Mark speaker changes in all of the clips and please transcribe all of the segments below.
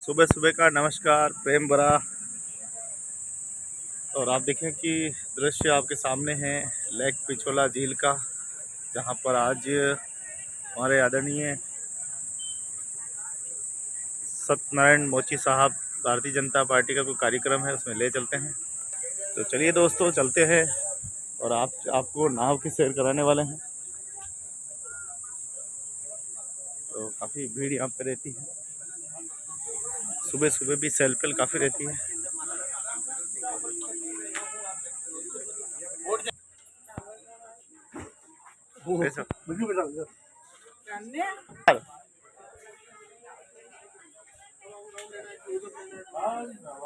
Speaker 1: सुबह सुबह का नमस्कार प्रेम भरा। और आप देखें कि दृश्य आपके सामने है लेक पिछोला झील का, जहां पर आज हमारे आदरणीय सत्यनारायण मोची साहब भारतीय जनता पार्टी का कोई कार्यक्रम है, उसमें ले चलते हैं। तो चलिए दोस्तों चलते हैं और आपको नाव की सैर कराने वाले हैं। तो काफ़ी भीड़ यहाँ पे रहती है, सुबह सुबह भी सेल्फी काफ़ी रहती है।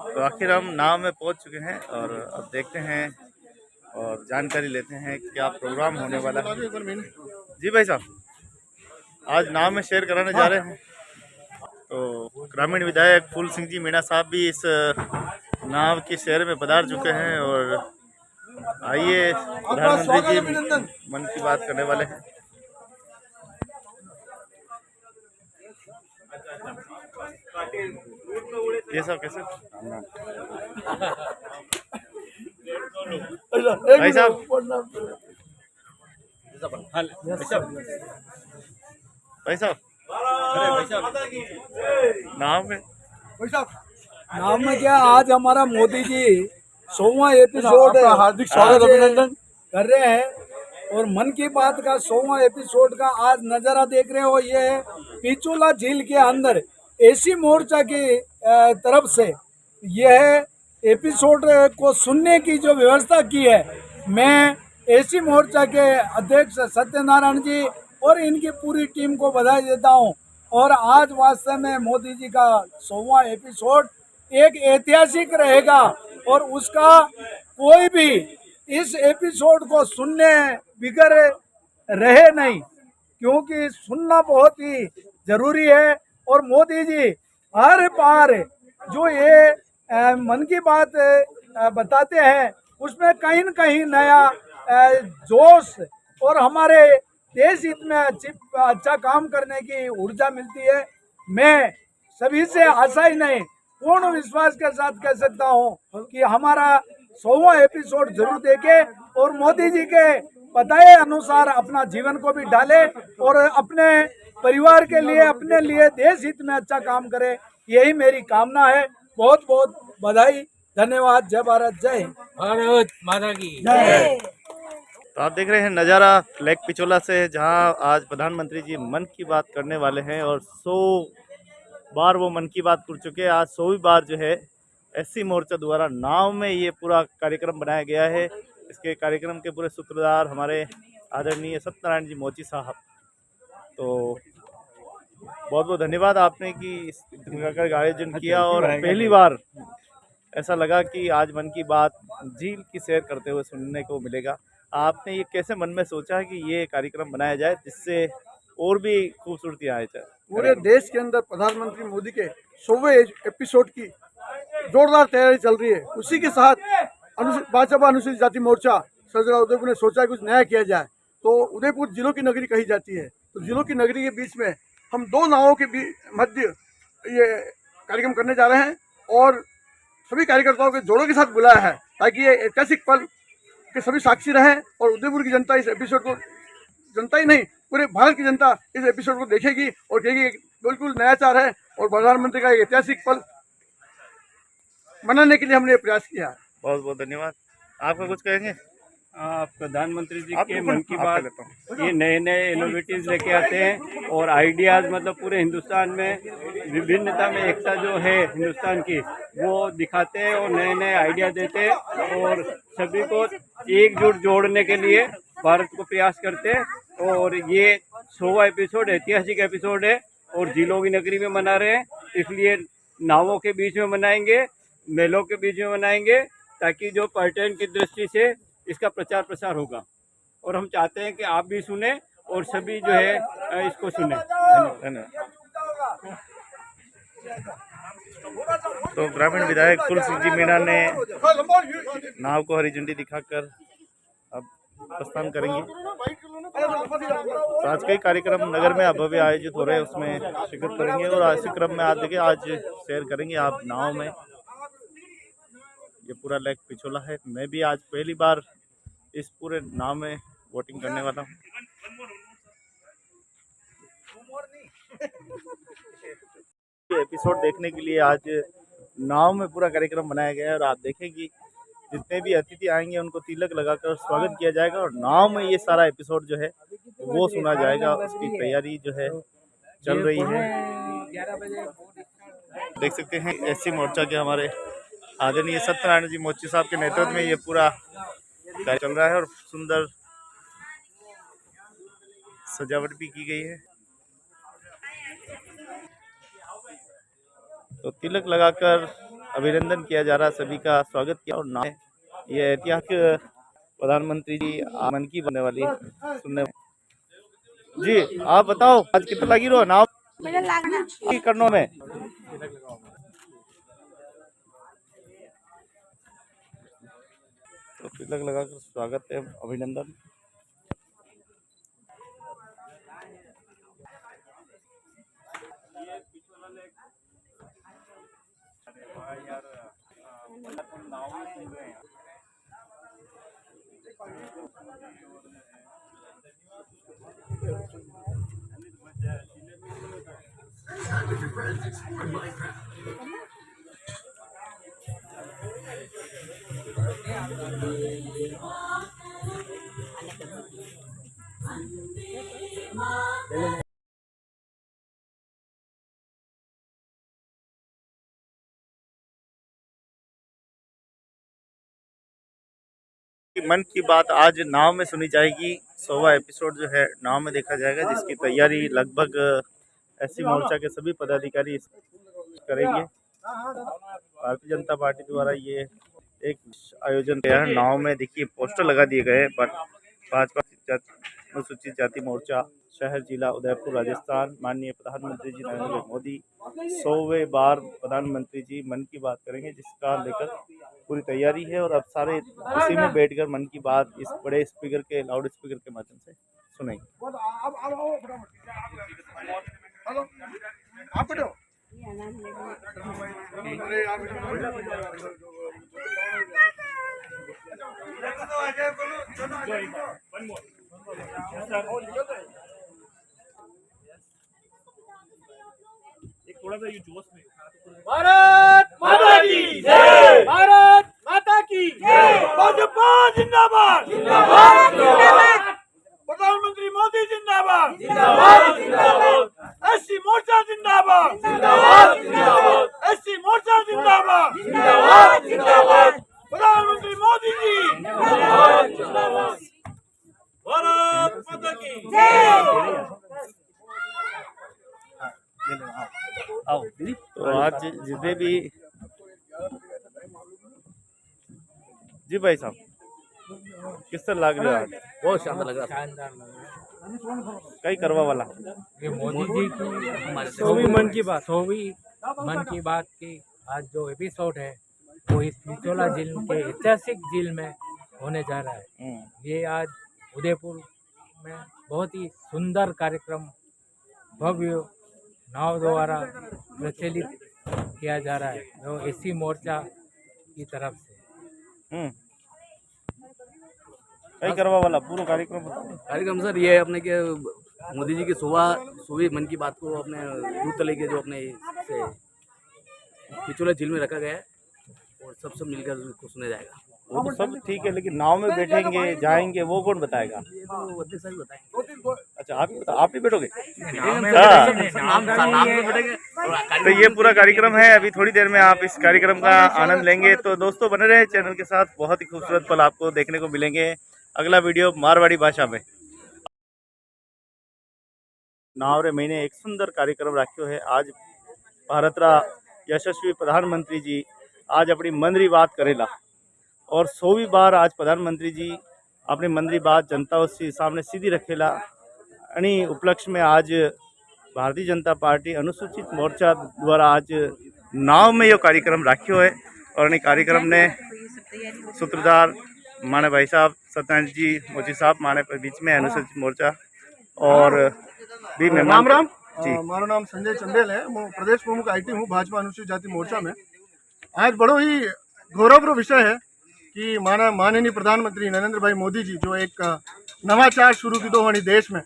Speaker 1: तो आखिर हम नाव में पहुंच चुके हैं और अब देखते हैं और जानकारी लेते हैं क्या प्रोग्राम होने वाला है। जी भाई साहब, आज नाव में शेयर कराने जा रहे हैं। तो ग्रामीण विधायक फूल सिंह जी मीणा साहब भी इस नाव की सैर में पधार चुके हैं और आइए प्रधानमंत्री जी मन की बात करने वाले हैं। ये सब कैसे भाई साहब, भाई साहब नाव
Speaker 2: में क्या आज हमारा मोदी जी 100वां एपिसोड हार्दिक स्वागत अभिनंदन कर रहे हैं और मन की बात का 100वां एपिसोड का आज नजारा देख रहे हो। ये है पिछोला झील के अंदर एसी मोर्चा की तरफ से यह एपिसोड को सुनने की जो व्यवस्था की है, मैं एसी मोर्चा के अध्यक्ष सत्यनारायण जी और इनकी पूरी टीम को बधाई देता हूं। और आज वास्तव में मोदी जी का 100वां एपिसोड एक ऐतिहासिक रहेगा और उसका कोई भी इस एपिसोड को सुनने बिगर रहे नहीं, क्योंकि सुनना बहुत ही जरूरी है। और मोदी जी हर बार जो ये मन की बात बताते हैं उसमें कहीं न कहीं नया जोश और हमारे देश हित में अच्छा काम करने की ऊर्जा मिलती है। मैं सभी से आशा ही नहीं पूर्ण विश्वास के साथ कह सकता हूं कि हमारा 100वां एपिसोड जरूर देखे और मोदी जी के बताए अनुसार अपना जीवन को भी डाले और अपने परिवार के लिए, अपने लिए, देश हित में अच्छा काम करे, यही मेरी कामना है। बहुत बहुत बधाई, धन्यवाद। जय भारत, जय
Speaker 3: भारत माता की
Speaker 2: जय।
Speaker 1: तो आप देख रहे हैं नज़ारा लेक पिछोला से, जहां आज प्रधानमंत्री जी मन की बात करने वाले हैं और 100 बार वो मन की बात कर चुके हैं। आज 100वीं बार जो है एससी मोर्चा द्वारा नाव में ये पूरा कार्यक्रम बनाया गया है। इसके कार्यक्रम के पूरे सूत्रधार हमारे आदरणीय सत्यनारायण जी मोची साहब। तो बहुत बहुत धन्यवाद आपने कि इस प्रकार का आयोजन किया और पहली बार ऐसा लगा कि आज मन की बात झील की सैर करते हुए सुनने को मिलेगा। आपने ये कैसे मन में सोचा कि ये कार्यक्रम बनाया जाए जिससे और भी खूबसूरती आए?
Speaker 2: पूरे देश के अंदर प्रधानमंत्री मोदी के 100वें एपिसोड की जोरदार तैयारी चल रही है। उसी के साथ भाजपा अनुसूचित जाति मोर्चा सदर उदयपुर ने सोचा कुछ नया किया जाए। तो उदयपुर जिलों की नगरी कही जाती है, तो जिलों की नगरी के बीच में हम 2 नावों के मध्य ये कार्यक्रम करने जा रहे हैं और सभी कार्यकर्ताओं के जोड़ों के साथ बुलाया है ताकि ये ऐतिहासिक पल के सभी साक्षी रहें और उदयपुर की जनता इस एपिसोड को, जनता ही नहीं पूरे भारत की जनता इस एपिसोड को देखेगी और कहेगी बिल्कुल नयाचार है और प्रधानमंत्री का एक ऐतिहासिक पल मनाने के लिए हमने प्रयास किया है।
Speaker 1: बहुत बहुत धन्यवाद। आपका कुछ कहेंगे?
Speaker 3: प्रधानमंत्री जी के मन की बात ये नए नए इनोवेटिव लेके आते हैं और आइडियाज़ मतलब पूरे हिंदुस्तान में विभिन्नता में एकता जो है हिंदुस्तान की वो दिखाते हैं और नए नए आइडिया देते हैं और सभी को एकजुट जोड़ने के लिए भारत को प्रयास करते हैं। और ये 100वां एपिसोड ऐतिहासिक एपिसोड है और झीलों की नगरी में मना रहे हैं, इसलिए नावों के बीच में मनाएंगे, मेलों के बीच में मनाएंगे ताकि जो पर्यटन की दृष्टि से इसका प्रचार प्रसार होगा। और हम चाहते हैं कि आप भी सुने और सभी जो है इसको सुने। धन्यवाद।
Speaker 1: तो ग्रामीण विधायक फूल सिंह जी मीणा ने नाव को हरी झंडी दिखाकर अब प्रस्थान करेंगे। तो आज कई कार्यक्रम नगर में भव्य आयोजित हो रहे हैं, उसमें शिरकत करेंगे। और आज इसी क्रम में आज देखिए आज शेयर करेंगे आप नाव में। ये पूरा लेक पिछोला है। मैं भी आज पहली बार इस पूरे नाव में बोटिंग करने वाला हूँ। एपिसोड देखने के लिए आज नाव में पूरा कार्यक्रम बनाया गया है और आप देखेंगे जितने भी अतिथि आएंगे उनको तिलक लगाकर स्वागत किया जाएगा और नाव में ये सारा एपिसोड जो है वो सुना जाएगा। उसकी तैयारी जो है चल रही है। देख सकते हैं एससी मोर्चा के हमारे आदरणीय सत्यनारायण जी मोची साहब के नेतृत्व में ये पूरा कार्य चल रहा है और सुंदर सजावट भी की गई है। तो तिलक लगाकर अभिनंदन किया जा रहा, सभी का स्वागत किया। और नाम ये ऐतिहासिक प्रधानमंत्री जी मन की बनने वाली सुनने जी। आप बताओ आज कितना लगी रो नाव करनो में? तो तिलक लगाकर स्वागत है, अभिनंदन। मन की बात आज नाव में सुनी जाएगी। 100वां एपिसोड जो है नाव में देखा जाएगा, जिसकी तैयारी लगभग एससी मोर्चा के सभी पदाधिकारी करेंगे। भारतीय जनता पार्टी द्वारा ये एक आयोजन किया है नाव में। देखिए पोस्टर लगा दिए गए हैं पर भाजपा अनुसूचित जाति मोर्चा शहर जिला उदयपुर राजस्थान माननीय प्रधानमंत्री जी नरेंद्र मोदी 100वें बार प्रधानमंत्री जी मन की बात करेंगे, जिसका लेकर पूरी तैयारी है। और अब सारे इसी में बैठकर मन की बात इस बड़े स्पीकर के लाउड स्पीकर के माध्यम से सुनेंगे। थोड़ा सा ये जोश में
Speaker 2: भारत माता की जय, भारत माता की जय, भाजपा जिंदाबाद जिंदाबाद जिंदाबाद, प्रधानमंत्री मोदी जिंदाबाद जिंदाबाद जिंदाबाद, एससी मोर्चा जिंदाबाद जिंदाबाद जिंदाबाद, एससी मोर्चा जिंदाबाद जिंदाबाद जिंदाबाद, प्रधानमंत्री मोदी जी जिंदाबाद जिंदाबाद, भारत माता की जय।
Speaker 1: तो आज जितने भी जी भाई साहब किस तरह लग रहा है?
Speaker 4: बहुत शानदार लग रहा है।
Speaker 1: कई करवा वाला
Speaker 4: ये मोदी जी की 100वीं मन की बात की आज जो एपिसोड है वो इस पिछोला झील के ऐतिहासिक झील में होने जा रहा है। ये आज उदयपुर में बहुत ही सुंदर कार्यक्रम भव्य नाव द्वारा प्रचलित किया जा रहा है, जो एससी मोर्चा की तरफ से।
Speaker 1: कई करवा वाला पूरा कार्यक्रम बताओ।
Speaker 5: कार्यक्रम सर ये है अपने के मोदी जी की 100वीं मन की बात को अपने दूर तले के जो अपने से पिछोला झील में रखा गया है और सब मिलकर उसको सुना जाएगा।
Speaker 1: वो तो सब ठीक है, लेकिन नाव में बैठेंगे जाएंगे वो कौन बताएगा?
Speaker 5: ये तो अध्यक्ष सर बताएंगे।
Speaker 1: अच्छा आप ही बैठोगे?
Speaker 5: नाम में बैठेंगे।
Speaker 1: तो ये पूरा कार्यक्रम है, अभी थोड़ी देर में आप इस कार्यक्रम का आनंद लेंगे। तो दोस्तों बने रहे चैनल के साथ, बहुत ही खूबसूरत पल आपको देखने को मिलेंगे। अगला वीडियो मारवाड़ी भाषा में। नाव रे महीने एक सुंदर कार्यक्रम रखो है। आज भारत रा यशस्वी प्रधानमंत्री जी आज अपनी मन री बात करेला और 100वीं बार आज प्रधानमंत्री जी अपनी मन री बात जनता सामने सीधी रखेला। अनी उपलक्ष्य में आज भारतीय जनता पार्टी अनुसूचित मोर्चा द्वारा आज नाव में यो कार्यक्रम रखो है और इन कार्यक्रम ने सूत्रधार माने भाई साहब सत्यनारायण जी मोची साहब हमारे बीच में है, अनुसूचित मोर्चा और भी
Speaker 6: राम
Speaker 1: मेहमान
Speaker 6: राम
Speaker 1: जी।
Speaker 6: मारो नाम संजय चंदेल है, मैं प्रदेश प्रमुख आईटी हूँ भाजपा अनुसूचित जाति मोर्चा में। आज बड़ो ही गौरवपूर्ण विषय है कि माननीय प्रधानमंत्री नरेंद्र भाई मोदी जी जो एक नवाचार शुरू की दो हमारे देश में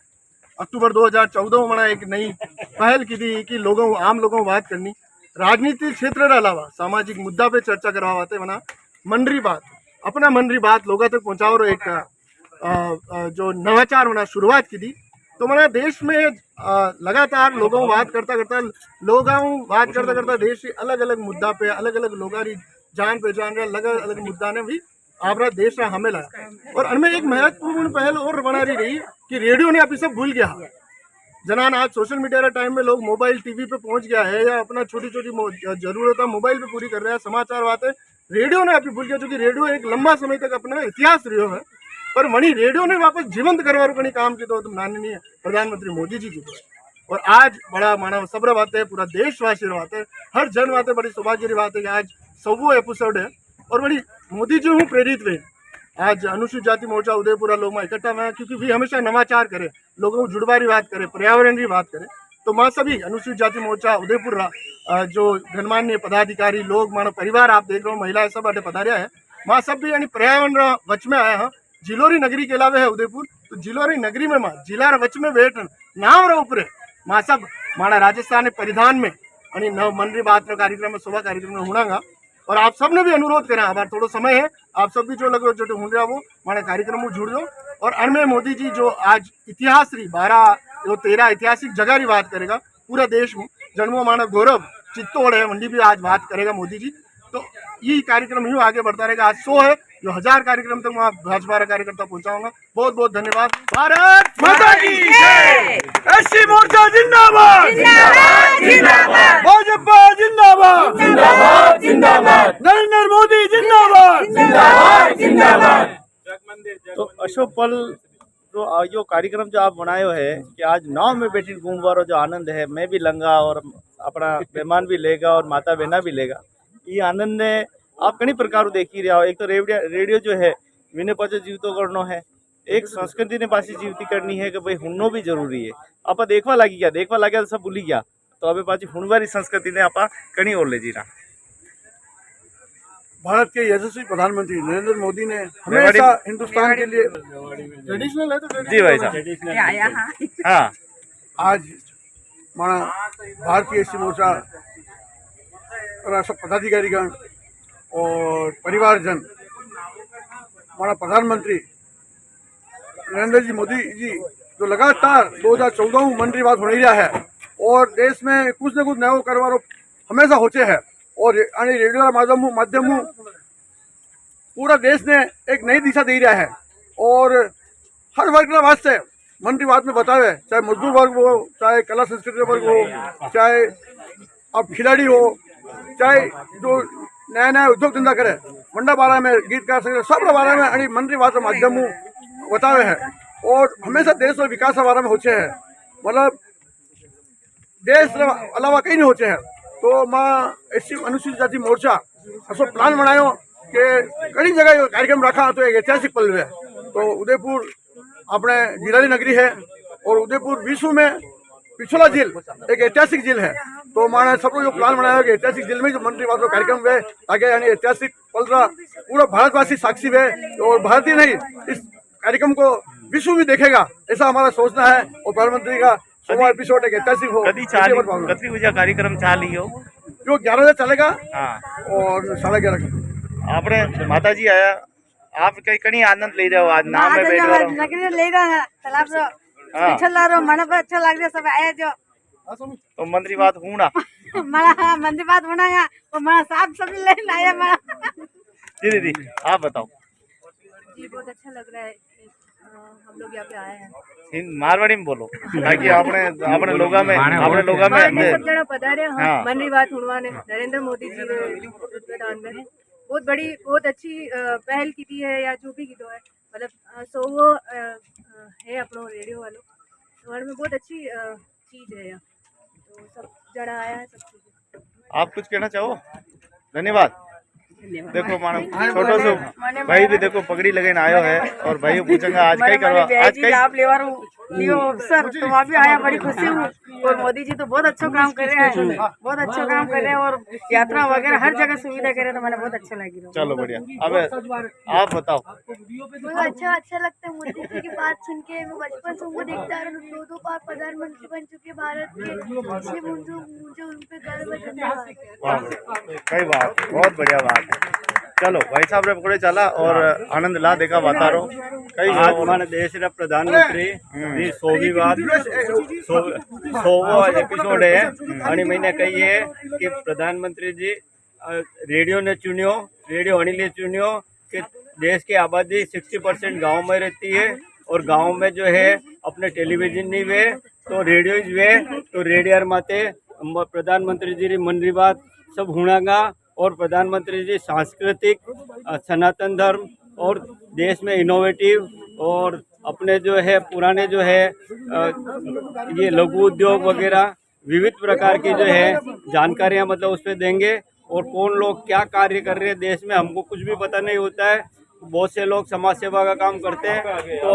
Speaker 6: अक्टूबर 2014 में मना एक नई पहल की थी कि लोगों आम लोगों बात करनी राजनीतिक क्षेत्र के अलावा सामाजिक मुद्दा पे चर्चा करवाते मना मनरी बात अपना मनरी बात लोगों तक पहुँचाओ एक जो नवाचार मना शुरुआत की थी। तो मना देश में लगातार लोगों बात करता देश के अलग अलग मुद्दा पे अलग अलग लोगों की जान पहचान रहे अलग अलग मुद्दा ने भी आपरा देश रा हमें लाया। और अनमें एक महत्वपूर्ण पहल और बना रही कि रेडियो ने अभी सब भूल गया जनान आज सोशल मीडिया के टाइम में लोग मोबाइल टीवी पे पहुंच गया है या अपना छोटी छोटी जरूरत मोबाइल पे पूरी कर रहे हैं समाचार बातें रेडियो ने अभी भूल गया क्योंकि रेडियो एक लंबा समय तक अपना इतिहास रहो है पर वही रेडियो ने वापस जीवंत करवा कहीं काम की तो माननीय प्रधानमंत्री मोदी जी की तो और आज बड़ा मानव सब्र बात है पूरा देशवासी बात है हर जन बात है बड़ी सौभाग्य की बात है कि आज 100वां एपिसोड है और बड़ी मोदी जी हूँ प्रेरित हुए आज अनुसूचित जाति मोर्चा उदयपुरा लोग में इकट्ठा हुआ क्योंकि भी हमेशा नवाचार करे लोगों को जुड़वा की बात करे पर्यावरण की बात करे तो माँ सभी अनुसूचित जाति मोर्चा उदयपुर जो गणमान्य पदाधिकारी लोग मानो परिवार आप देख रहे हो महिलाएं सब अटे पधारिया है माँ सब भी यानी पर्यावरण वच में आया है जिलोरी नगरी के अलावा है उदयपुर तो जिलोरी नगरी में माँ जिला वच में बैठ नाम रहा ऊपर माँ सब माना राजस्थान परिधान में आणि नव मनरी बात कार्यक्रम में सुबह कार्यक्रम में होना और आप सबने भी अनुरोध करा अब थोड़ा समय है आप सब भी जो लगे जो ढूंढ रहा वो माना कार्यक्रम में जुड़ जाओ और अनमें मोदी जी जो आज इतिहास रही 12-13 ऐतिहासिक जगह की बात करेगा पूरा देश में जन्मो माना गौरव चित्तौड़ है मंडी भी आज बात करेगा मोदी जी तो ये कार्यक्रम यूँ आगे बढ़ता रहेगा। आज 100 है जो 1000 कार्यक्रम तक मैं भाजपा कार्यकर्ता पहुंचाऊंगा। बहुत बहुत धन्यवाद। भारत माता की जय। एससी मोर्चा जिंदाबाद जिंदाबाद भाजपा जिंदाबाद जिंदाबाद जिंदाबाद नरेंद्र मोदी जिंदाबाद जिंदाबाद जिंदाबाद।
Speaker 1: तो अशोक पल जो कार्यक्रम जो आप बनाए हो है कि आज नाव में बैठी घूमवारो जो आनंद है मैं भी लंगा और अपना मेहमान भी लेगा और माता बहना भी लेगा ये आनंद ने आप कई प्रकार देखी रहा हो। एक तो रेडियो जो है विने पाछो जीवतो करनो है एक संस्कृति ने पासी जीवती करनी है कि भाई हुननो भी जरूरी है। आप देखवा लगी गया तो सब भूली गया तो अबे पाછી हुनवारी संस्कृति ने आप कहीं और ले जीना।
Speaker 6: भारत के यशस्वी प्रधानमंत्री नरेंद्र मोदी ने हमेशा हिंदुस्तान के लिए ट्रेडिशनल है तो
Speaker 1: जी भाई साहब हाँ
Speaker 6: आज माना भारतीय एससी मोर्चा और सब पदाधिकारीगण और परिवारजन हमारा प्रधानमंत्री नरेंद्र जी मोदी जी जो लगातार 2014 मन की बात हो रही है और देश में कुछ न कुछ नया करवा हमेशा होते हैं और रेडियो माध्यम पूरा देश ने एक नई दिशा दे रहा है और हर वर्ग के वास्ते मन की बात में बतावे चाहे मजदूर वर्ग हो चाहे कला संस्कृति वर्ग हो चाहे अब खिलाड़ी हो चाहे जो नया नया उद्योग धंधा करे मंडा बारे में गीतकार संगीत सब बारे में मन की बात माध्यम बतावे है और हमेशा देश और विकास बारे में होते हैं मतलब देश अलावा कहीं नहीं होते हैं। तो मैं एससी अनुसूचित जाति मोर्चा असो प्लान बनायो कि कई जगह कार्यक्रम रखा तो एक ऐतिहासिक पल है तो उदयपुर अपने जिलानी नगरी है और उदयपुर विश्व में पिछला झील एक ऐतिहासिक झील है तो मैंने सबको जो प्लान बनाया कि ऐतिहासिक झील में जो मंत्री बात कार्यक्रम है आगे यानी ऐतिहासिक पल रहा पूरा भारतवासी साक्षी है और भारतीय नहीं इस कार्यक्रम को विश्व भी देखेगा ऐसा हमारा सोचना है और प्रधानमंत्री का 100वां एपिसोड एक ऐतिहासिक हो
Speaker 1: कदी कार्यक्रम चाली हो
Speaker 6: जो 11 बजे चलेगा
Speaker 1: हाँ
Speaker 6: और 11:30
Speaker 1: आपने माता जी आया आप कहीं आनंद ले रहे हो आज नाम में बैठ रहे हो
Speaker 7: नगरी ले रहा है तालाब रो पिछला रो मन पर अच्छा लग रहा सब आया जो
Speaker 1: तो मंत्री बात हूं ना
Speaker 7: मरा मंत्री बात होना है और मरा साहब सब लेने आया मरा
Speaker 1: जी दीदी आप बताओ।
Speaker 7: जी बहुत अच्छा लग रहा है हम लोग यहाँ पे आए हैं
Speaker 1: मारवाड़ी में बोलो ताकि आपने लोगा में
Speaker 7: सब जना पधारे
Speaker 1: हाँ।
Speaker 7: मनरी बात हुणवाने नरेंद्र मोदी जी प्रधान में बहुत बड़ी बहुत अच्छी पहल की थी है या जो भी की तो है मतलब 100 है अपनो रेडियो वालों में बहुत अच्छी चीज है तो सब जना आया है सब चीज।
Speaker 1: आप कुछ कहना चाहो? धन्यवाद। देखो मानो छोटो सो भाई भी देखो पगड़ी लगे आयो है और भाई पूछेंगे आज कई करवा आज कई
Speaker 8: आप लेवर लियो अफसर तो वहाँ भी आया, बड़ी खुशी हूँ। और मोदी जी तो बहुत अच्छा काम कर रहे हैं, बहुत अच्छा काम कर रहे हैं और यात्रा वगैरह हर जगह सुविधा कर रहे हैं, तो मैंने बहुत अच्छा लगी।
Speaker 1: चलो बढ़िया। अब आप बताओ।
Speaker 9: मुझे अच्छा लगता है मोदी जी की बात सुन के। मैं बचपन से उनको देखता आ रहा हूँ, 2 बार प्रधानमंत्री बन चुके भारत के, इसलिए मुझे उन पे गर्व है। धन्यवाद।
Speaker 1: कई बात बहुत बढ़िया बात है। चलो भाई साहब रे पकड़े चला और आनंद ला देखा वाता रहो। कई
Speaker 3: आज हमारे देश रे प्रधानमंत्री जी 100वीं बात 100वां एपिसोड है आणि मैंने कही है कि प्रधानमंत्री जी रेडियो ने चुनियो, रेडियो अनिले चुनियो कि देश की आबादी 60% गाँव में रहती है और गाँव में जो है अपने टेलीविजन नहीं वे तो रेडियो वे तो रेडियर माते प्रधानमंत्री जी री मन री बात सब हुणागा और प्रधानमंत्री जी सांस्कृतिक सनातन धर्म और देश में इनोवेटिव और अपने जो है पुराने जो है ये लघु उद्योग वगैरह विविध प्रकार की जो है जानकारियां मतलब उस पर देंगे और कौन लोग क्या कार्य कर रहे हैं देश में हमको कुछ भी पता नहीं होता है। बहुत से लोग समाज सेवा का काम करते हैं तो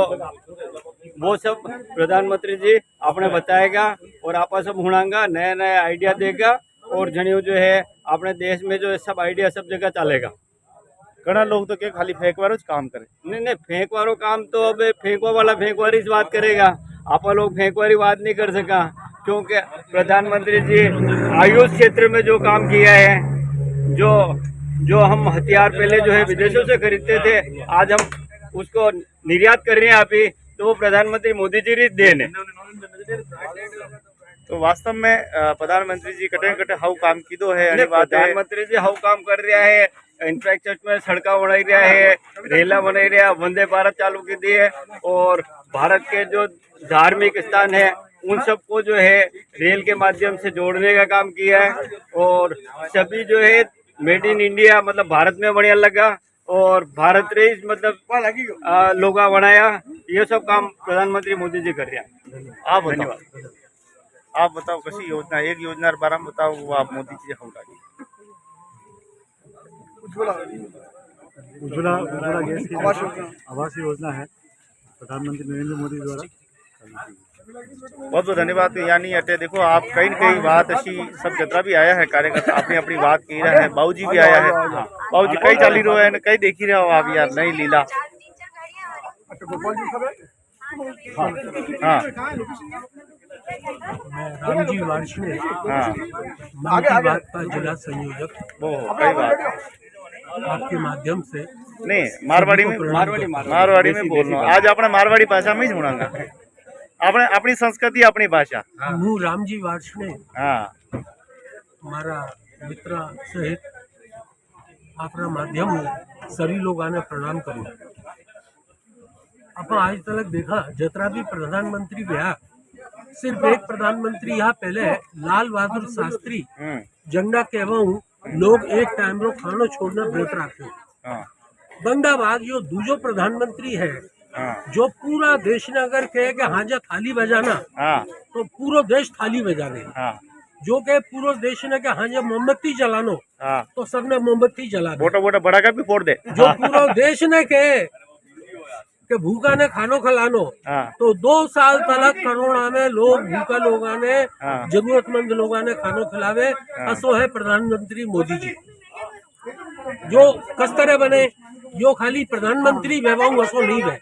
Speaker 3: वो सब प्रधानमंत्री जी आपने बताएगा और आप सब हुणांगा नया नया आइडिया देगा और जनियो जो है अपने देश में जो है सब आइडिया सब जगह चलेगा।
Speaker 1: घना लोग तो क्या खाली फेंक वारो काम करे।
Speaker 3: नहीं फेंक वारो काम तो अब फेंकवा वाला फेंकवारी बात करेगा, आप लोग फेंकवारी बात नहीं कर सका क्योंकि प्रधानमंत्री जी आयुष क्षेत्र में जो काम किया है, जो हम हथियार पहले जो है विदेशों से खरीदते थे आज हम उसको निर्यात कर रहे हैं आप ही, तो वो प्रधानमंत्री मोदी जी की देन है।
Speaker 1: तो वास्तव में प्रधानमंत्री जी कटे हाउ काम की दो है
Speaker 3: प्रधानमंत्री जी हाउ काम कर रहा है, इंफ्रास्ट्रक्चर में सड़का बनाई रहा है, रेला बनाई रहा, वंदे भारत चालू की दी है और भारत के जो धार्मिक स्थान है उन सबको जो है रेल के माध्यम से जोड़ने का काम किया है और सभी जो है मेड इन इंडिया मतलब भारत में बढ़िया लगा और भारत रेस मतलब लोगा बनाया, ये सब काम प्रधानमंत्री मोदी जी कर रहे हैं।
Speaker 1: आप धन्यवाद। आप बताओ कशी योजना एक योजना बारे में बताओ वो आप मोदी जी हम
Speaker 10: उज्ज्वला गैस की आवास योजना है प्रधानमंत्री नरेंद्र मोदी द्वारा।
Speaker 1: बहुत बहुत धन्यवाद। यानी अटे देखो आप कई न कई बात अशी सब जतरा भी आया है कार्यकर्ता अपनी अपनी बात कही रहे हैं। बाबू जी भी आया है, बाबू जी कई चाली रो है कई देखी रहे हो आप यार नई लीला। हाँ
Speaker 10: मैं रामजी वार्ष्णेय
Speaker 1: हाँ
Speaker 10: मन की बात का जिला संयोजक
Speaker 1: वो कई बात
Speaker 10: आपके माध्यम से
Speaker 1: नहीं मारवाड़ी में बोल रहा हूँ। आज अपने मारवाड़ी भाषा में ही सुनाऊंगा अपने अपनी संस्कृति अपनी भाषा।
Speaker 10: हूँ रामजी वार्ष्णेय
Speaker 1: हाँ
Speaker 10: हमारा मित्र सहित आपका माध्यम सभी लोग आने प्रणाम करूँ। अपन आज तक देखा जतरा भी प्रधानमंत्री गया सिर्फ एक प्रधानमंत्री यहाँ पहले लाल बहादुर शास्त्री झंडा कहवाऊं लोग एक टाइम रो खानो छोड़ना व्रत रखे। बंदा बाद जो दूसरो प्रधानमंत्री है जो पूरा देश ने अगर कहे कि हाँ जा थाली बजाना तो पूरा देश थाली बजाने, जो के पूरा देश ने कि हाँ जा मोमबत्ती जलानो तो सबने मोमबत्ती जला दे,
Speaker 1: बोटा बड़ा का भी फोड़ दे।
Speaker 10: जो पूरा देश ने कहे कि भूखा ने खानो खिलानो तो 2 साल तक कोरोना में लोग भूखा लोगों ने जरूरतमंद लोगों ने खानो खिलावे। असो है प्रधानमंत्री मोदी जी जो कस्तरे बने यो खाली प्रधानमंत्री वैवाऊ असो नहीं है।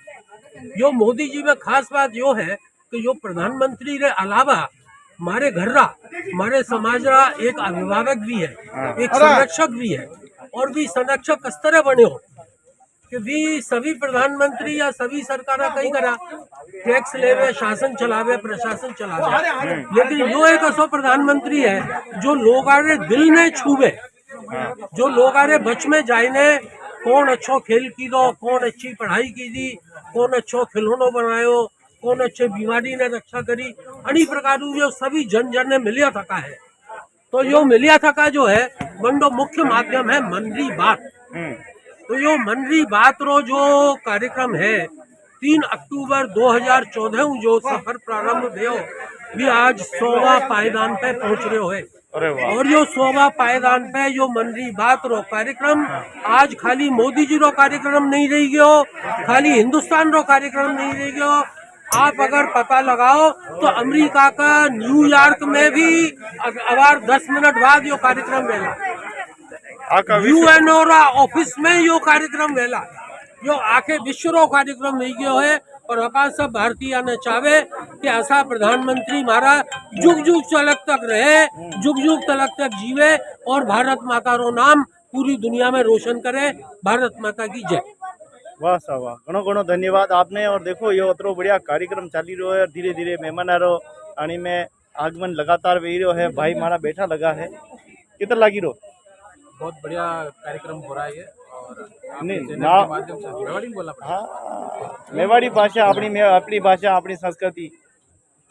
Speaker 10: यो मोदी जी में खास बात यो है कि यो प्रधानमंत्री के अलावा हमारे घर रा हमारे समाज रा एक अभिभावक भी है, एक संरक्षक भी है और भी संरक्षक कस्तरे बने हो कि भी सभी प्रधानमंत्री या सभी सरकार कहीं करा टैक्स लेवे शासन चलावे प्रशासन चलावे, लेकिन यो एक ऐसा प्रधानमंत्री है जो लोगारे दिल ने छूवे, जो लोगारे बच में जाने कौन अच्छो खेल की दो, कौन अच्छी पढ़ाई की दी, कौन अच्छो खिलौनो बनायो, कौन अच्छे बीमारी ने रक्षा करी, अनी प्रकार जो सभी जन जन ने मिलिया थका है। तो यो मिलिया थका जो है बंदो मुख्य माध्यम है मन की बात। तो यो मन की बात रो जो कार्यक्रम है 3 अक्टूबर 2014 जो सफर प्रारंभ भयो भी आज 100वां पायदान पे पहुंच रहे है।
Speaker 1: अरे वाह।
Speaker 10: और यो 100वां पायदान पे यो मन री बात रो कार्यक्रम आज खाली मोदी जी रो कार्यक्रम नहीं रही गयो, खाली हिंदुस्तान रो कार्यक्रम नहीं रही गयो। आप अगर पता लगाओ तो अमेरिका का न्यूयॉर्क में भी अबार 10 मिनट बाद यो कार्यक्रम वेला, यूएनओ रा ऑफिस में यो कार्यक्रम वेला, यो आखे विश्व रो कार्यक्रम नहीं गयो है। और अपन सब भारतीय ने चाहे कि ऐसा प्रधानमंत्री हमारा जुग जुग तलक तक रहे, जुग जुग तलक तक जीवे और भारत माता रो नाम पूरी दुनिया में रोशन करे। भारत माता की जय।
Speaker 1: वाह सा वाह, घणो घणो धन्यवाद आपने। और देखो ये उतरो बढ़िया कार्यक्रम चाली रहो है, धीरे धीरे मेहमानारो आनी में आगमन लगातार वे रहो है। भाई मारा बैठा लगा है, कितना लगी रो?
Speaker 5: बहुत बढ़िया कार्यक्रम हो रहा है और
Speaker 1: नहीं ना
Speaker 5: माध्यम से मेवाड़ी बोला पड़ा।
Speaker 1: हाँ, मेवाड़ी भाषा अपनी भाषा अपनी संस्कृति।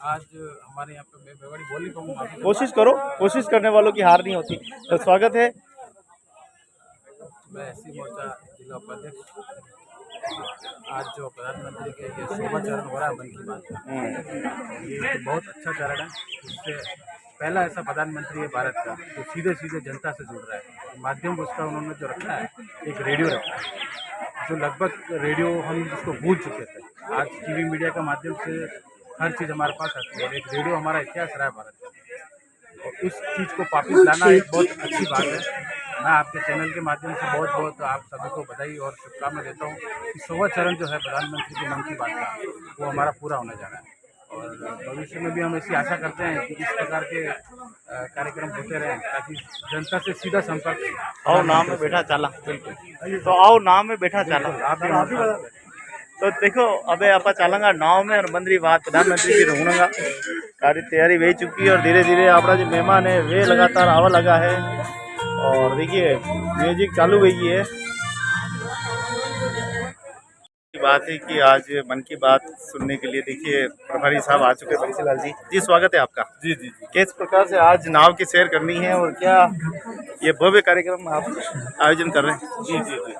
Speaker 5: आज हमारे यहाँ पे मैं मेवाड़ी बोल नहीं पाऊंगा।
Speaker 1: कोशिश करो, कोशिश करने वालों की हार नहीं होती। तो स्वागत है।
Speaker 5: मैं एससी मोर्चा जिला उपाध्यक्ष। आज जो प्रधानमंत्री के ये 100वां चरण हो रहा है मन की बात, ये बहुत अच्छा चरण है। इससे पहला ऐसा प्रधानमंत्री है भारत का जो सीधे सीधे जनता से जुड़ रहा है। माध्यम उसका उन्होंने जो रखा है, एक रेडियो रखा है, जो लगभग रेडियो हम जिसको भूल चुके थे। आज टीवी मीडिया के माध्यम से हर चीज़ हमारे पास आती है और एक रेडियो हमारा इतिहास रहा है भारत का। और इस चीज़ को वापिस लाना एक बहुत अच्छी बात है। मैं आपके चैनल के माध्यम से बहुत बहुत आप सभी को बधाई और शुभकामनाएं देता हूँ कि 100वां चरण जो है प्रधानमंत्री की मन की बात का, वो हमारा पूरा होने जा रहा है। और भविष्य में भी हम ऐसी आशा करते हैं कि इस प्रकार के कार्यक्रम होते रहें ताकि जनता से सीधा संपर्क।
Speaker 1: आओ नाम में बैठा चला, तो आओ नाम में बैठा चला।
Speaker 5: आप भी
Speaker 1: तो देखो अबे आप चलेंगे नाव में और मंत्री बात प्रधानमंत्री की रहूँगा। कार्य तैयारी वे चुकी है और धीरे धीरे अपना जो मेहमान है वे लगातार आवा लगा है। और देखिए म्यूजिक चालू हुई है। बात है कि आज मन की बात सुनने के लिए देखिए प्रभारी साहब आ चुके हैं। बंसीलाल जी, जी स्वागत है आपका।
Speaker 6: जी जी
Speaker 1: किस प्रकार से आज नाव की सैर करनी है और क्या ये भव्य कार्यक्रम आप आयोजन कर रहे हैं?
Speaker 6: जी जी जी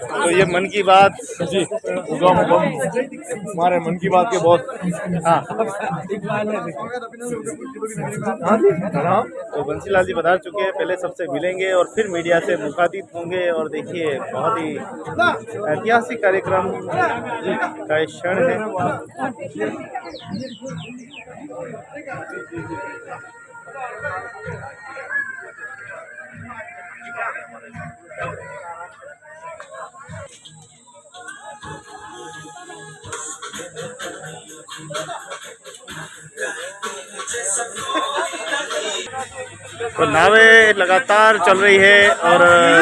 Speaker 1: तो ये मन की बात
Speaker 6: जी हमारे मन की बात के बहुत
Speaker 1: तो बंसीलाल जी बता चुके हैं। पहले सबसे मिलेंगे और फिर मीडिया से मुखातिब होंगे। और देखिए बहुत ही ऐतिहासिक कार्यक्रम का एक क्षण है। तो नावें लगातार चल रही है और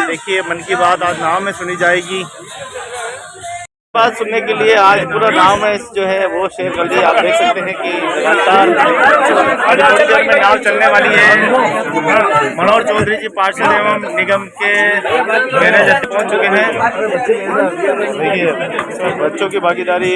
Speaker 1: देखिए मन की बात आज नाव में सुनी जाएगी। बात सुनने के लिए आज पूरा नाव में जो है वो शेयर कर दिया। आप देख सकते हैं कि लगातार थोड़ी देर में नाव चलने वाली है। मनोहर चौधरी जी पार्षद एवं निगम के मैनेजर पहुंच चुके हैं। देखिए बच्चों की भागीदारी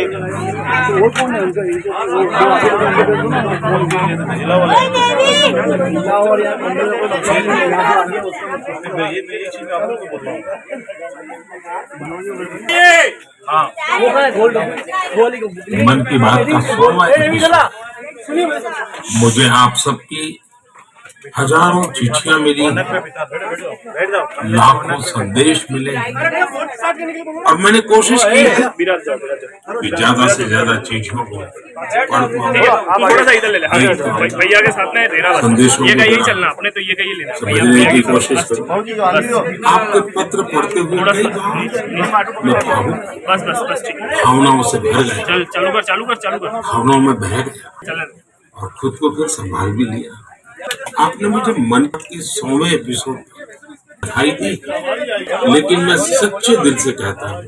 Speaker 11: मन की बात का 100वां एपिसोड। मुझे आप सबकी हजारों चिट्ठियां मिली, लाखों संदेश मिले और मैंने कोशिश की है कि ज्यादा से ज्यादा चिट्ठियों को
Speaker 12: भैया के साथ में
Speaker 11: संदेशों
Speaker 12: यही चलना अपने तो ये लेना
Speaker 11: समझने की कोशिश करूँ। आपके पत्र पढ़ते हुए कई बार
Speaker 12: बस
Speaker 11: भावनाओं से भर गए,
Speaker 12: चालू कर
Speaker 11: भावनाओं में बह गया और खुद को फिर संभाल भी लिया। आपने मुझे मन की 100वें एपिसोड बधाई दी, लेकिन मैं सच्चे दिल से कहता हूँ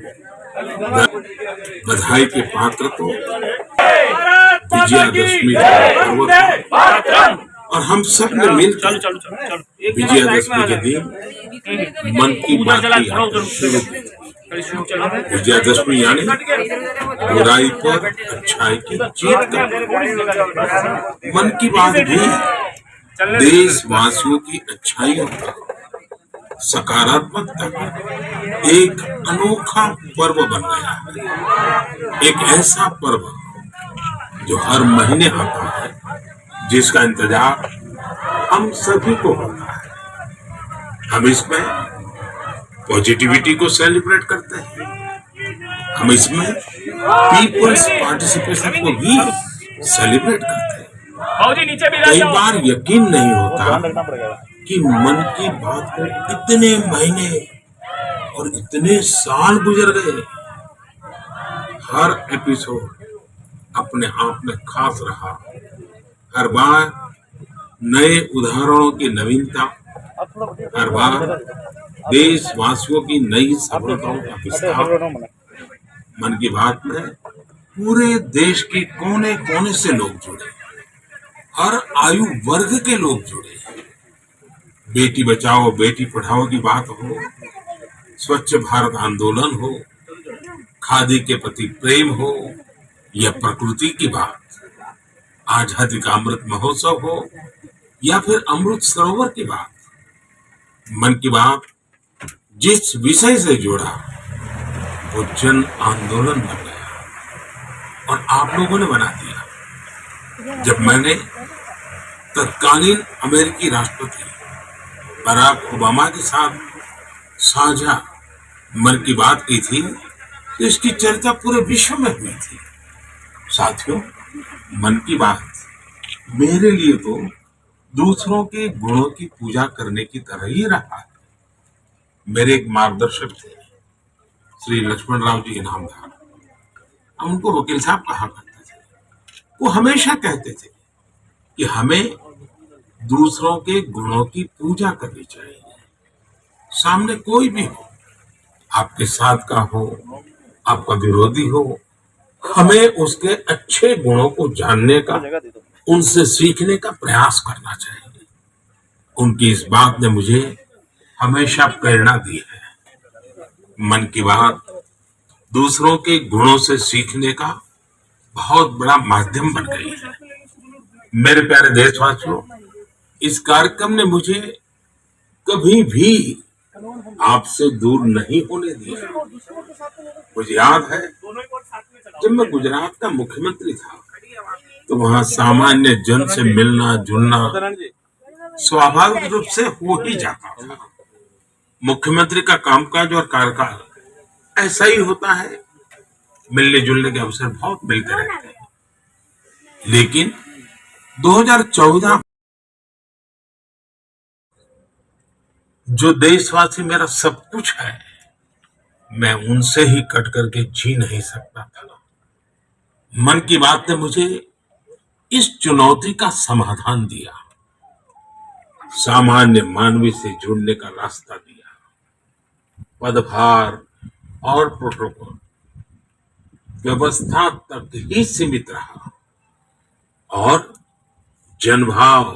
Speaker 11: बधाई के पात्र तो विजयादशमी और हम सब ने मिलकर विजयादशमी के दिन मन की बात की यात्रा शुरू की। विजयादशमी यानी बुराई पर अच्छाई की जीत का। मन की बात भी देशवासियों की अच्छाइयों का, सकारात्मकता का एक अनोखा पर्व बन गया है। एक ऐसा पर्व जो हर महीने आता है, जिसका इंतजार हम सभी को होता है। हम इसमें पॉजिटिविटी को सेलिब्रेट करते हैं, हम इसमें पीपल्स पार्टिसिपेशन को भी सेलिब्रेट करते हैं। कई बार यकीन नहीं होता कि मन की बात को इतने महीने और इतने साल गुजर गए। हर एपिसोड अपने आप में खास रहा। हर बार नए उदाहरणों की नवीनता, हर बार देशवासियों की नई सफलताओं का विस्तार। मन की बात में पूरे देश के कोने कोने से लोग जुड़े, हर आयु वर्ग के लोग जुड़े। बेटी बचाओ बेटी पढ़ाओ की बात हो, स्वच्छ भारत आंदोलन हो, खादी के प्रति प्रेम हो, या प्रकृति की बात, आजादी का अमृत महोत्सव हो, या फिर अमृत सरोवर की बात। मन की बात जिस विषय से जुड़ा वो जन आंदोलन बन गया और आप लोगों ने बना दिया। जब मैंने तत्कालीन अमेरिकी राष्ट्रपति बराक ओबामा के साथ साझा मन की बात की थी तो इसकी चर्चा पूरे विश्व में हुई थी। साथियों, मन की बात मेरे लिए तो दूसरों के गुणों की पूजा करने की तरह ही रहा है। मेरे एक मार्गदर्शक थे श्री लक्ष्मण राव जी इनामदार, हम उनको वकील साहब कहा करते थे। वो हमेशा कहते थे कि हमें दूसरों के गुणों की पूजा करनी चाहिए। सामने कोई भी हो, आपके साथ का हो, आपका विरोधी हो, हमें उसके अच्छे गुणों को जानने का, उनसे सीखने का प्रयास करना चाहिए। उनकी इस बात ने मुझे हमेशा प्रेरणा दी है। मन की बात दूसरों के गुणों से सीखने का बहुत बड़ा माध्यम बन गई है। मेरे प्यारे देशवासियों, इस कार्यक्रम ने मुझे कभी भी आपसे दूर नहीं होने दिया। मुझे याद है जब मैं गुजरात का मुख्यमंत्री था तो वहां सामान्य जन से मिलना जुलना स्वाभाविक रूप से हो ही जाता था। मुख्यमंत्री का कामकाज और कार्यकाल ऐसा ही होता है, मिलने जुलने के अवसर बहुत मिलते रहते हैं। लेकिन 2014 जो देशवासी मेरा सब कुछ है, मैं उनसे ही कट करके जी नहीं सकता था। मन की बात ने मुझे इस चुनौती का समाधान दिया, सामान्य मानवी से जुड़ने का रास्ता दिया। पदभार और प्रोटोकॉल व्यवस्था तक ही सीमित रहा और जनभाव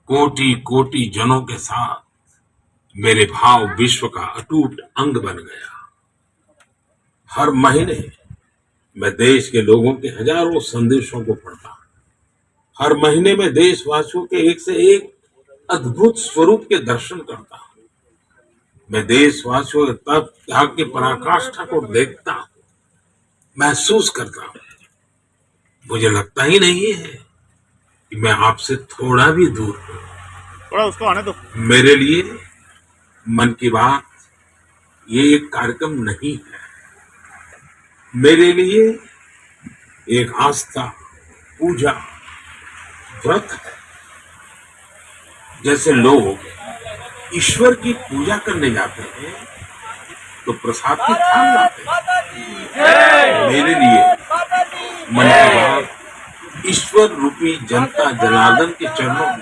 Speaker 11: कोटि कोटि जनों के साथ मेरे भाव विश्व का अटूट अंग बन गया। हर महीने मैं देश के लोगों के हजारों संदेशों को पढ़ता। हर महीने में देशवासियों के एक से एक अद्भुत स्वरूप के दर्शन करता। मैं देशवासियों के तप त्याग की पराकाष्ठा को देखता, महसूस करता हूं। मुझे लगता ही नहीं है कि मैं आपसे थोड़ा भी दूर हूं।
Speaker 1: थोड़ा उसको आने दो। मेरे लिए मन की बात ये एक कार्यक्रम नहीं है, मेरे लिए एक आस्था, पूजा, व्रत है। जैसे लोग ईश्वर की पूजा करने जाते हैं तो प्रसाद की थाल लाते हैं, मेरे लिए मन की बात ईश्वर रूपी जनता जनार्दन के चरणों में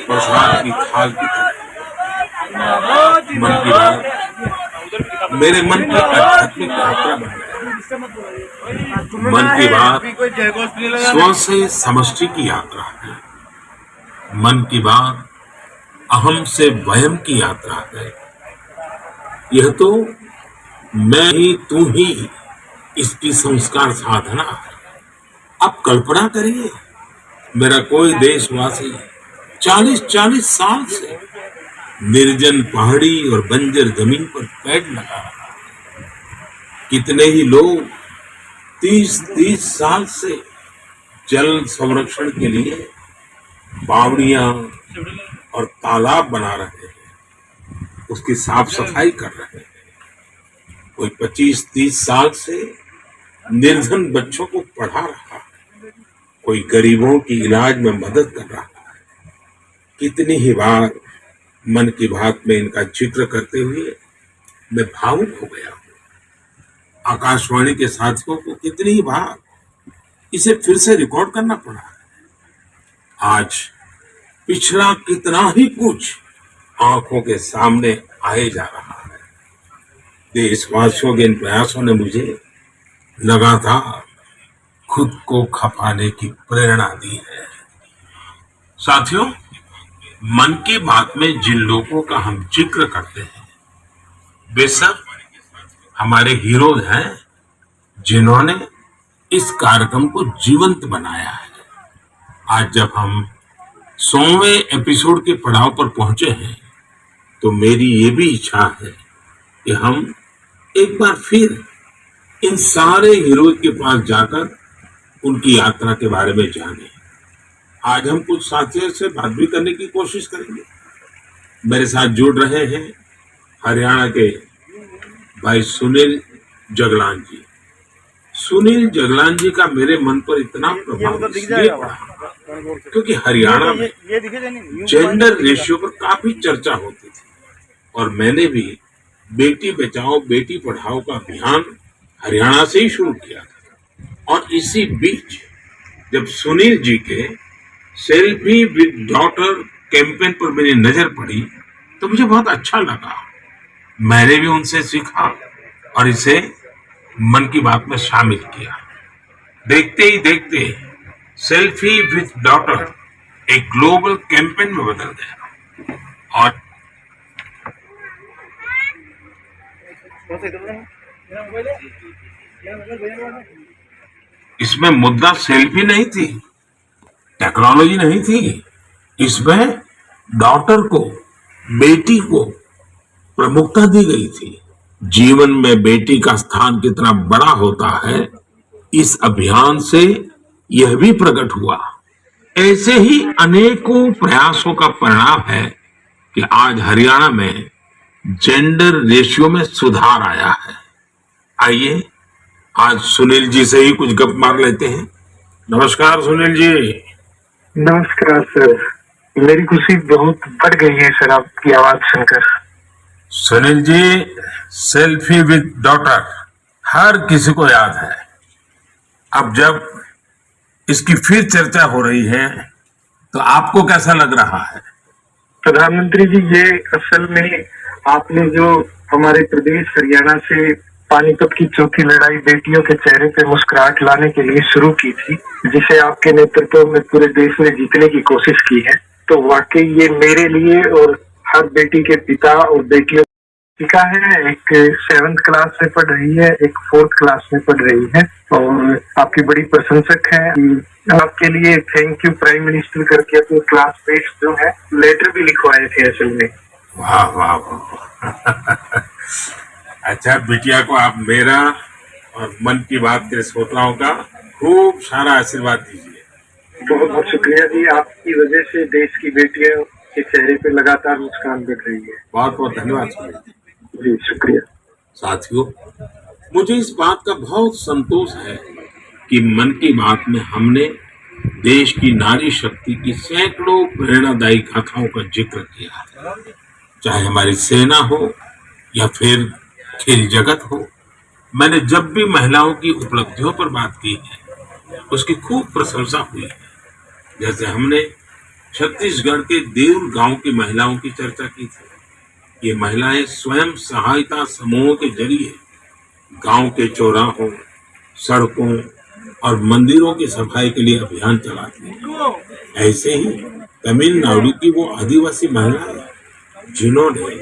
Speaker 1: प्रसाद की थाल की तरह। मन की बात मेरे मन की आध्यात्मिक यात्रा बन गया। मन की बात स्व से समष्टि की यात्रा है। मन की बात अहम से वयम की यात्रा है। यह तो मैं ही तू ही इसकी संस्कार साधना है। अब कल्पना करिए, मेरा कोई देशवासी 40-40 साल से निर्जन पहाड़ी और बंजर जमीन पर पेड़ लगा रहा है। कितने ही लोग 30-30 साल से
Speaker 11: जल संरक्षण के लिए बावड़ियां और तालाब बना रहे हैं, उसकी साफ सफाई कर रहे हैं। कोई 25-30 साल से निर्धन बच्चों को पढ़ा रहा है, कोई गरीबों की इलाज में मदद कर रहा है। कितनी ही बार मन की बात में इनका जिक्र करते हुए मैं भावुक हो गया हूँ। आकाशवाणी के साथियों को कितनी ही बार इसे फिर से रिकॉर्ड करना पड़ा है। आज पिछड़ा कितना ही कुछ आंखों के सामने आए जा रहा है। देशवासियों के इन प्रयासों ने मुझे लगातार खुद को खपाने की प्रेरणा दी है। साथियों, मन की बात में जिन लोगों का हम जिक्र करते हैं वे सब हमारे हीरोज हैं, जिन्होंने इस कार्यक्रम को जीवंत बनाया है। आज जब हम 100वें एपिसोड के पड़ाव पर पहुंचे हैं तो मेरी ये भी इच्छा है कि हम एक बार फिर इन सारे हीरोज के पास जाकर उनकी यात्रा के बारे में जानें। आज हम कुछ साथियों से बात भी करने की कोशिश करेंगे। मेरे साथ जुड़ रहे हैं हरियाणा के भाई सुनील जगलान जी। सुनील जगलान जी का मेरे मन पर इतना प्रभाव इसलिए पड़ा क्योंकि हरियाणा में जेंडर रेशियो पर काफी चर्चा होती थी और मैंने भी बेटी बचाओ बेटी पढ़ाओ का अभियान हरियाणा से ही शुरू किया था। और इसी बीच जब सुनील जी के सेल्फी विद डॉटर कैंपेन पर मेरी नजर पड़ी तो मुझे बहुत अच्छा लगा। मैंने भी उनसे सीखा और इसे मन की बात में शामिल किया। देखते ही देखते सेल्फी विद डॉटर एक ग्लोबल कैंपेन में बदल गया और इसमें मुद्दा सेल्फी नहीं थी, टेक्नोलॉजी नहीं थी, इसमें डॉटर को, बेटी को प्रमुखता दी गई थी। जीवन में बेटी का स्थान कितना बड़ा होता है इस अभियान से यह भी प्रकट हुआ। ऐसे ही अनेकों प्रयासों का परिणाम है कि आज हरियाणा में जेंडर रेशियो में सुधार आया है। आइए आज सुनील जी से ही कुछ गप मार लेते हैं। नमस्कार सुनील जी।
Speaker 13: नमस्कार सर, मेरी खुशी बहुत बढ़ गई है सर आपकी आवाज सुनकर।
Speaker 11: Sunil ji, selfie with daughter हर किसी को याद है। अब जब इसकी फिर चर्चा हो रही है तो आपको कैसा लग रहा है?
Speaker 13: प्रधानमंत्री जी, ये असल में आपने जो हमारे प्रदेश हरियाणा से पानीपत की चौथी लड़ाई बेटियों के चेहरे पे मुस्कुराहट लाने के लिए शुरू की थी, जिसे आपके नेतृत्व में पूरे देश ने जीतने की कोशिश की है, तो वाकई ये मेरे लिए और हर बेटी के पिता और बेटियों का है। एक 7th क्लास में पढ़ रही है, एक 4th क्लास में पढ़ रही है और आपकी बड़ी प्रशंसक है। आपके लिए थैंक यू प्राइम मिनिस्टर करके अपने क्लासमेट्स जो है लेटर भी लिखवाए थे असल में।
Speaker 11: वाह वाह वाह। अच्छा बिटिया को आप मेरा और मन की बात के श्रोताओं का खूब सारा आशीर्वाद दीजिए।
Speaker 13: बहुत बहुत शुक्रिया जी, आपकी वजह से देश की बेटियों के चेहरे पे लगातार मुस्कान बढ़ रही है।
Speaker 11: बहुत बहुत धन्यवाद
Speaker 13: जी, शुक्रिया।
Speaker 11: साथियों, मुझे इस बात का बहुत संतोष है कि मन की बात में हमने देश की नारी शक्ति की सैकड़ों प्रेरणादायी गाथाओं का जिक्र किया है। चाहे हमारी सेना हो या फिर खेल जगत हो, मैंने जब भी महिलाओं की उपलब्धियों पर बात की है उसकी खूब प्रशंसा हुई है। जैसे हमने छत्तीसगढ़ के देउर गांव की महिलाओं की चर्चा की थी। ये महिलाएं स्वयं सहायता समूहों के जरिए गांव के चौराहों, सड़कों और मंदिरों की सफाई के लिए अभियान चलाती हैं। ऐसे ही तमिलनाडु की वो आदिवासी महिलाएं जिन्होंने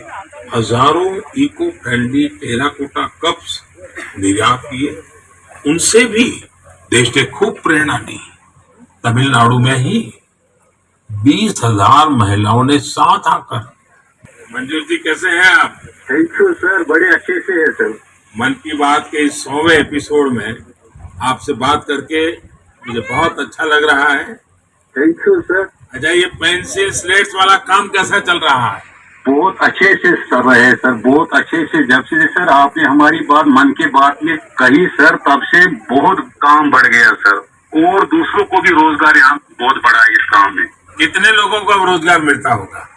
Speaker 11: हजारों इको फ्रेंडली टेराकोटा कप्स निर्यात किए, उनसे भी देश ने खूब प्रेरणा ली। तमिलनाडु में ही 20,000 महिलाओं ने साथ आकर। मंजूर जी कैसे हैं आप?
Speaker 13: थैंक यू सर, बड़े अच्छे से है सर।
Speaker 11: मन की बात के इस 100वें एपिसोड में आपसे बात करके मुझे बहुत अच्छा लग रहा है।
Speaker 13: Thank you sir.
Speaker 11: अच्छा, ये पेंसिल स्लेट्स वाला काम कैसा चल रहा है?
Speaker 13: बहुत अच्छे से चल रहे हैं सर, बहुत अच्छे से। जब से सर आपने हमारी बात मन की बात में कही सर, तब से बहुत काम बढ़ गया सर, और दूसरों को भी रोजगार यहाँ बहुत बड़ा है इस काम में।
Speaker 11: कितने लोगों को अब रोजगार मिलता होगा?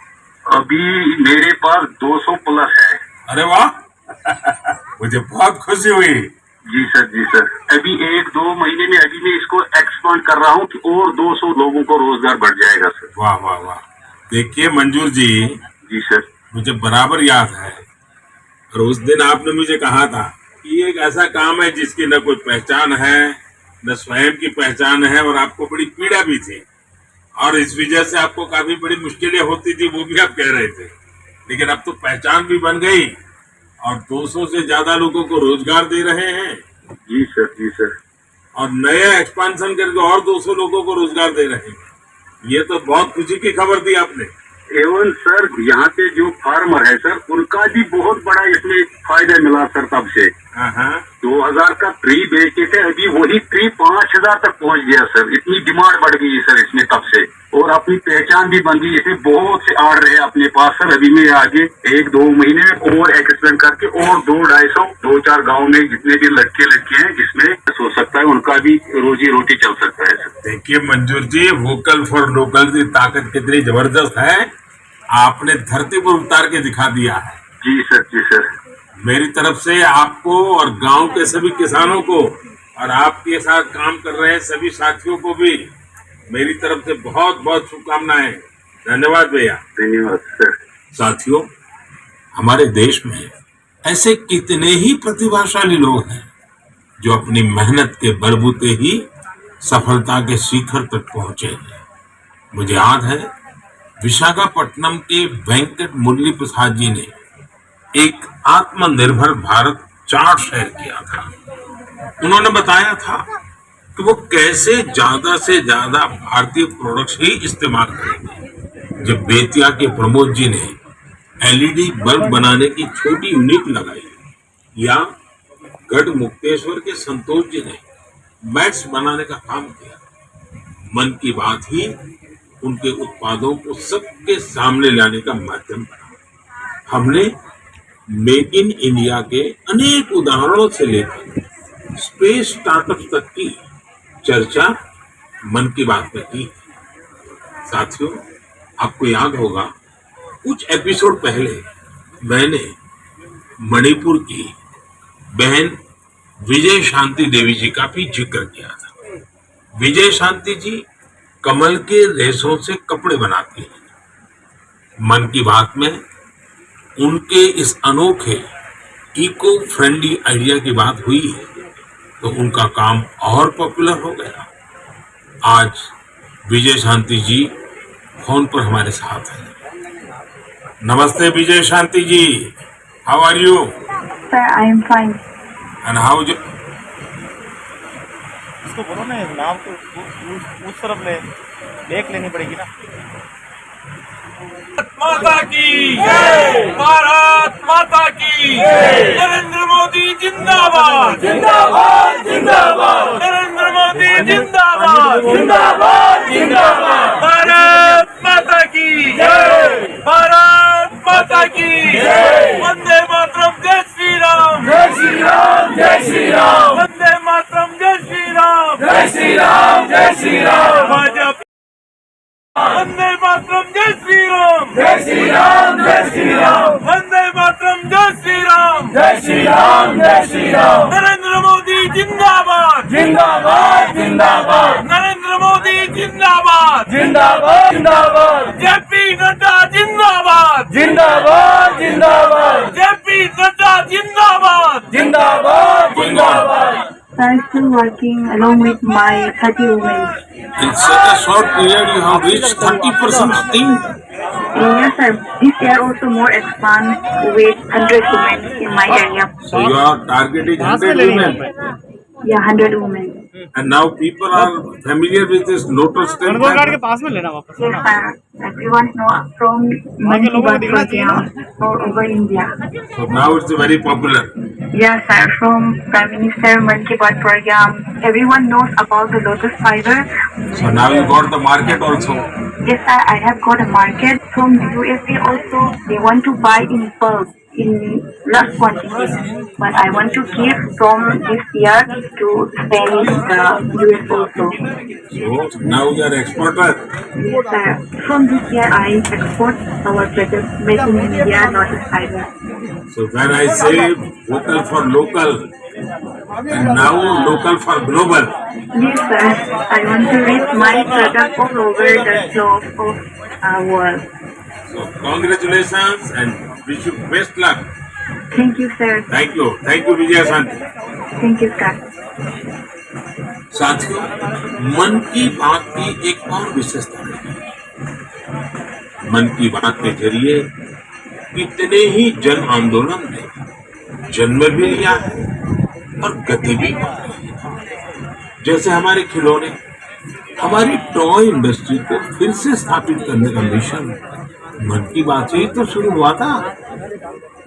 Speaker 13: अभी मेरे पास 200 प्लस है।
Speaker 11: अरे वाह मुझे बहुत खुशी हुई।
Speaker 13: जी सर, जी सर। अभी 1-2 महीने में अभी मैं इसको एक्सपांड कर रहा हूँ कि और 200 लोगों को रोजगार बढ़ जाएगा सर।
Speaker 11: वाह वाह वाह। देखिए मंजूर जी।
Speaker 13: जी सर।
Speaker 11: मुझे बराबर याद है, और उस दिन आपने मुझे कहा था कि एक ऐसा काम है जिसकी न कोई पहचान है, न स्वयं की पहचान है, और आपको बड़ी पीड़ा भी थी, और इस वजह से आपको काफी बड़ी मुश्किलें होती थी, वो भी आप कह रहे थे। लेकिन अब तो पहचान भी बन गई और 200 से ज्यादा लोगों को रोजगार दे रहे हैं।
Speaker 13: जी सर, जी सर।
Speaker 11: और नया एक्सपांशन करके और 200 लोगों को रोजगार दे रहे हैं। ये तो बहुत खुशी की खबर दी आपने।
Speaker 13: एवं सर यहाँ पे जो फार्मर है सर, उनका भी बहुत बड़ा इसमें फायदा मिला सर तब से। 2000 का ट्री बेचते थे, अभी वही ट्री 5000 तक पहुँच गया सर। इतनी डिमांड बढ़ गई है सर इसमें तब से, और अपनी पहचान भी बन गई। इसे बहुत से आड़ रहे अपने पास सर। अभी मैं आगे 1-2 महीने में और एक्सपेंड करके और 200-250 2-4 गाँव में जितने भी लड़के हैं जिसमें हो सकता है उनका भी रोजी रोटी चल सकता है सर।
Speaker 11: देखिए मंजूर जी, वोकल फॉर लोकल की ताकत कितनी जबरदस्त है, आपने धरती पर उतार के दिखा दिया है।
Speaker 13: जी सर, जी सर।
Speaker 11: मेरी तरफ से आपको और गांव के सभी किसानों को और आपके साथ काम कर रहे हैं सभी साथियों को भी मेरी तरफ से बहुत बहुत शुभकामनाएं। धन्यवाद भैया।
Speaker 13: धन्यवाद सर।
Speaker 11: साथियों, हमारे देश में ऐसे कितने ही प्रतिभाशाली लोग हैं जो अपनी मेहनत के बलबूते ही सफलता के शिखर तक पहुंचे हैं। मुझे याद है विशाखापट्टनम के वेंकट मुरली प्रसाद जी ने एक आत्मनिर्भर भारत चार्ट शेयर किया था। उन्होंने बताया था कि वो कैसे ज्यादा से ज्यादा भारतीय प्रोडक्ट्स ही इस्तेमाल करेंगे। जब बेतिया के प्रमोद जी ने एलईडी बल्ब बनाने की छोटी यूनिट लगाई, या गढ़ मुक्तेश्वर के संतोष जी ने मैट्स बनाने का काम किया, मन की बात ही उनके उत्पादों को सबके सामने लाने का माध्यम बना। हमने मेक इन इंडिया के अनेक उदाहरणों से लेकर स्पेस स्टार्टअप तक की चर्चा मन की बात में की। साथियों, आपको याद होगा कुछ एपिसोड पहले मैंने मणिपुर की बहन विजय शांति देवी जी का भी जिक्र किया था। विजय शांति जी कमल के रेशों से कपड़े बनाती हैं। मन की बात में उनके इस अनोखे इको फ्रेंडली आइडिया की बात हुई तो उनका काम और पॉपुलर हो गया। आज विजय शांति जी फोन पर हमारे साथ हैं। नमस्ते Vijay Shanti ji, how are you?
Speaker 14: Sir, I am fine.
Speaker 11: And how you?
Speaker 1: इसको बोलो ना, नाम को उस तरफ देख लेनी पड़ेगी ना।
Speaker 10: माता की जय, भारत माता की जय, नरेंद्र मोदी जिंदाबाद जिंदाबाद जिंदाबाद, नरेंद्र मोदी जिंदाबाद जिंदाबाद जिंदाबाद, भारत माता की जय, भारत माता की जय, वंदे मातरम, जय श्री राम, जय श्री राम, जय श्री राम, वंदे मातरम, जय श्री राम, जय श्री राम, जय श्री राम, भाजपा वंदे मातरम, जय श्री राम, जय श्री राम, जय श्री राम, वंदे मातरम, जय श्री राम, जय श्री राम, जय श्री राम, नरेंद्र मोदी जिंदाबाद जिंदाबाद जिंदाबाद, नरेंद्र मोदी जिंदाबाद जिंदाबाद जिंदाबाद, जेपी नड्डा जिंदाबाद जिंदाबाद जिंदाबाद, जेपी नड्डा जिंदाबाद जिंदाबाद जिंदाबाद।
Speaker 14: I'm still working along with my 30 women.
Speaker 11: In such a short period, you have reached 30% team.
Speaker 14: Yes, sir. This year also more expand with 100 women in my area.
Speaker 11: So your target is 100 women.
Speaker 14: Yeah, 100 women.
Speaker 11: And now people are familiar with this lotus stem.
Speaker 1: के पास में लेना वापस।
Speaker 14: Yes, sir. Everyone know from Manipur program all over India.
Speaker 11: So now it's very popular.
Speaker 14: Yes, sir. From Prime Minister Mann Ki Baat program, everyone knows about the lotus fiber.
Speaker 11: So now you got the market also.
Speaker 14: Yes, sir. I have got a market from the USA also. They want to buy in bulk, in large quantity. But I want to keep from this year to sell in the US also.
Speaker 11: So now you are exporter.
Speaker 14: Yes, sir. From this year, I export our products made in India, lotus fiber.
Speaker 11: So when I say vocal for local, and now local for global.
Speaker 14: Yes, sir. I want to reach my product all over the globe of world.
Speaker 11: So congratulations and wish you best luck.
Speaker 14: Thank you, sir.
Speaker 11: Thank you Vijaya Shanti.
Speaker 14: Thank you, sir.
Speaker 11: साथियों, मन की बात की एक और विशेषता है। मन की बात के जरिए कितने ही जन आंदोलन ने जन्म भी लिया है और गति भी पकड़ी है। जैसे हमारे खिलौने, हमारी टॉय इंडस्ट्री को फिर से स्थापित करने का मिशन मन की बात से ही तो शुरू हुआ था।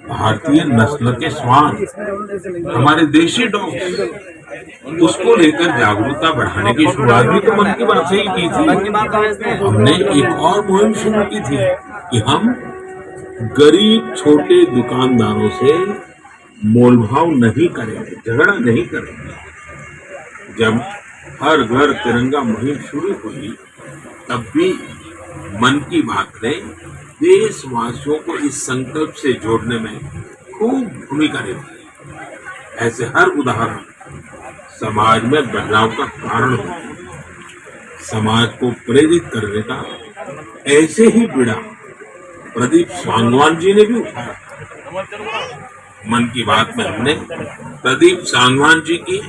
Speaker 11: भारतीय नस्ल के श्वान, हमारे देशी डॉग्स, उसको लेकर जागरूकता बढ़ाने की शुरुआत भी तो मन की बात से ही की थी। हमने एक और मुहिम शुरू की थी कि हम गरीब छोटे दुकानदारों से मोलभाव नहीं करेंगे, झगड़ा नहीं करेंगे। जब हर घर तिरंगा मुहिम शुरू हुई, तब भी मन की बात ने देशवासियों को इस संकल्प से जोड़ने में खूब भूमिका निभाई। ऐसे हर उदाहरण समाज में बदलाव का कारण होते हैं। समाज को प्रेरित करने का ऐसे ही बीड़ा प्रदीप सांगवान जी ने भी उठाया। मन की बात में हमने प्रदीप सांगवान जी की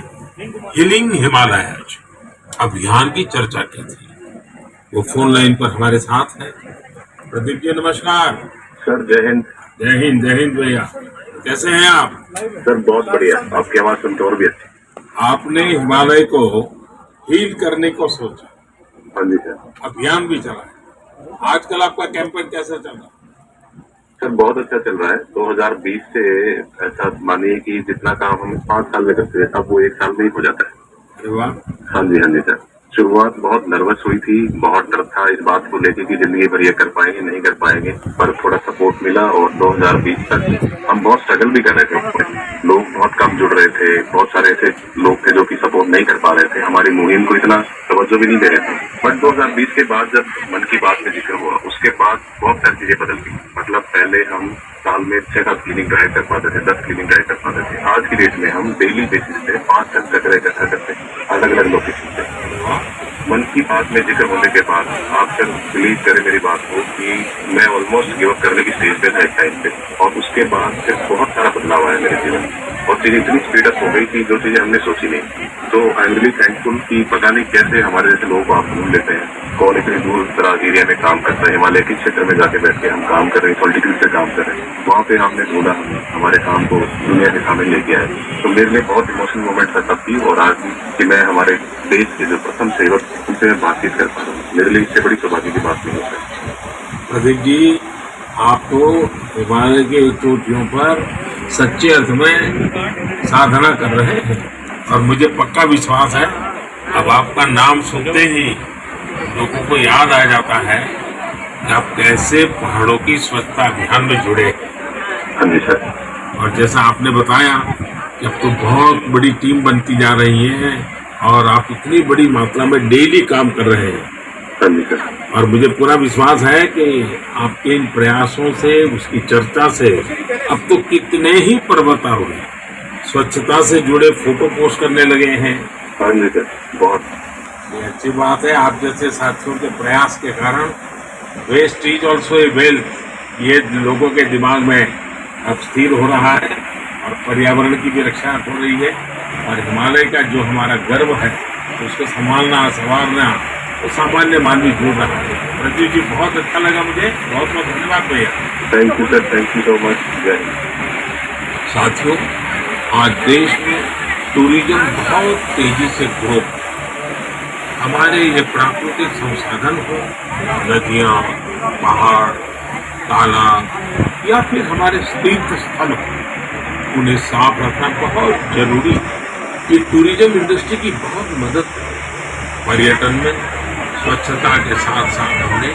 Speaker 11: हीलिंग हिमालयज अभियान की चर्चा की थी। वो फोन लाइन पर हमारे साथ हैं। प्रदीप जी नमस्कार।
Speaker 15: सर जय हिंद।
Speaker 11: जय हिंद भैया, कैसे हैं आप?
Speaker 15: सर बहुत बढ़िया, आपकी आवाज सुनते और भी अच्छी।
Speaker 11: आपने हिमालय को हील करने को सोचा।
Speaker 15: हाँ जी सर।
Speaker 11: अभियान भी चला है। आजकल आपका कैंपेन कैसा चल रहा है?
Speaker 15: सर बहुत अच्छा चल रहा है। 2020 से ऐसा मानिए कि जितना काम हम 5 साल में करते थे, अब वो 1 साल में ही हो जाता है।
Speaker 11: अरे वाह।
Speaker 15: हाँ जी सर। शुरुआत बहुत नर्वस हुई थी, बहुत डर था इस बात को लेकर कि जिंदगी भर ये कर पाएंगे नहीं कर पाएंगे, पर थोड़ा सपोर्ट मिला और 2020 तक हम बहुत स्ट्रगल भी कर रहे थे। लोग बहुत कम जुड़ रहे थे, बहुत सारे ऐसे लोग थे जो कि सपोर्ट नहीं कर पा रहे थे, हमारी मुहिम को इतना तवज्जो भी नहीं दे रहे थे। बट 2020 के बाद जब मन की बात में जिक्र हुआ, उसके बाद बहुत सारी चीजें बदल गई। मतलब पहले हम साल में 6-7 क्लीनिंग ड्राइव कर पाते थे, 10 क्लीनिंग ड्राइव कर पाते थे। आज की डेट में हम डेली बेसिस पे 5 टन कचरा इकट्ठा करते हैं अलग अलग लोकेशन पे। मन की बात में जिक्र होने के बाद आप सर बिलीव करें मेरी बात को कि मैं ऑलमोस्ट गिव अप करने की स्टेज पे था एक टाइम पे, और उसके बाद फिर बहुत सारा बदलाव आया मेरे जीवन में और चीजें इतनी स्पीड अप हो गई कि जो चीजें हमने सोची नहीं। तो आई एम रियली थैंकफुल कि पता नहीं कैसे हमारे जैसे लोगों को आप ढूंढ लेते हैं, कौन इतनी दूर दराज एरिया में काम करता है, हिमालय के क्षेत्र में जाके बैठ के हम काम कर रहे हैं, पॉलिटिकल से काम कर रहे हैं, वहाँ पे हमने ढूंढा, हमारे काम को दुनिया के सामने लेके आए। तो मेरे लिए बहुत इमोशनल मोमेंट था तब भी और आज भी कि मैं हमारे देश के जो प्रथम सेवक उनसे मैं बातचीत कर पा रहा हूँ। मेरे लिए इससे बड़ी सौभाग्य की बात नहीं हो सकती।
Speaker 11: प्रदीप जी, आप तो हिमालय के चोटियों पर सच्चे अर्थ में साधना कर रहे हैं और मुझे पक्का विश्वास है अब आपका नाम सुनते ही लोगों को याद आ जाता है कि आप कैसे पहाड़ों की स्वच्छता अभियान में जुड़े।
Speaker 15: हाँ जी सर।
Speaker 11: और जैसा आपने बताया कि अब तो बहुत बड़ी टीम बनती जा रही है और आप इतनी बड़ी मात्रा में डेली काम कर रहे हैं।
Speaker 15: हाँ जी सर।
Speaker 11: और मुझे पूरा विश्वास है कि आपके इन प्रयासों से, उसकी चर्चा से अब तो कितने ही पर्वतारोही स्वच्छता से जुड़े फोटो पोस्ट करने लगे हैं।
Speaker 15: हाँ जी सर, बहुत
Speaker 11: ये अच्छी बात है। आप जैसे साथियों के प्रयास के कारण waste is also a wealth, ये लोगों के दिमाग में अब स्थिर हो रहा है और पर्यावरण की भी रक्षा हो रही है और हिमालय का जो हमारा गर्व है उसको संभालना, संवारना तो सामान्य मानवी जुड़ रहा है। प्रदीप जी, बहुत अच्छा लगा मुझे, बहुत बहुत धन्यवाद भैया।
Speaker 15: Thank you sir, thank you so much. जय हिंद।
Speaker 11: साथियों, आज देश में टूरिज्म बहुत तेजी से ग्रो, हमारे ये प्राकृतिक संसाधन हो, नदियाँ, पहाड़, तालाब या फिर हमारे तीर्थ स्थल हो, उन्हें साफ रखना बहुत जरूरी है। ये टूरिज्म इंडस्ट्री की बहुत मदद करे। पर्यटन में स्वच्छता के साथ साथ हमने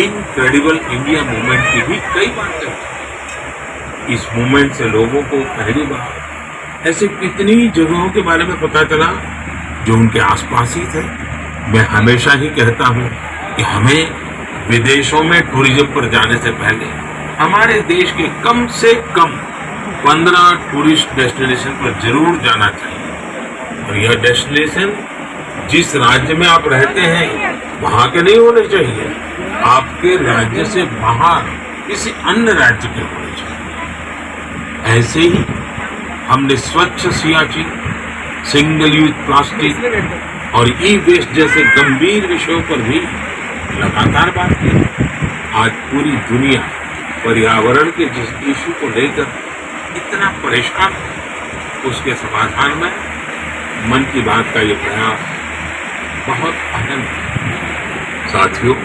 Speaker 11: इनक्रेडिबल इंडिया मूवमेंट की भी कई बार चर्चा की। इस मूवमेंट से लोगों को पहली बार ऐसे कितनी जगहों के बारे में पता चला जो उनके आसपास ही थे। मैं हमेशा ही कहता हूँ कि हमें विदेशों में टूरिज्म पर जाने से पहले हमारे देश के कम से कम 15 टूरिस्ट डेस्टिनेशन पर जरूर जाना चाहिए। और यह डेस्टिनेशन जिस राज्य में आप रहते हैं वहां के नहीं होने चाहिए, आपके राज्य से बाहर किसी अन्य राज्य के होने चाहिए। ऐसे ही हमने स्वच्छ सियाचिन, सिंगल यूज प्लास्टिक और ई वेस्ट जैसे गंभीर विषयों पर भी लगातार बात की। आज पूरी दुनिया पर्यावरण के जिस इशू को लेकर इतना परेशान है, उसके समाधान में मन की बात का ये प्रयास बहुत अहम है। साथियों,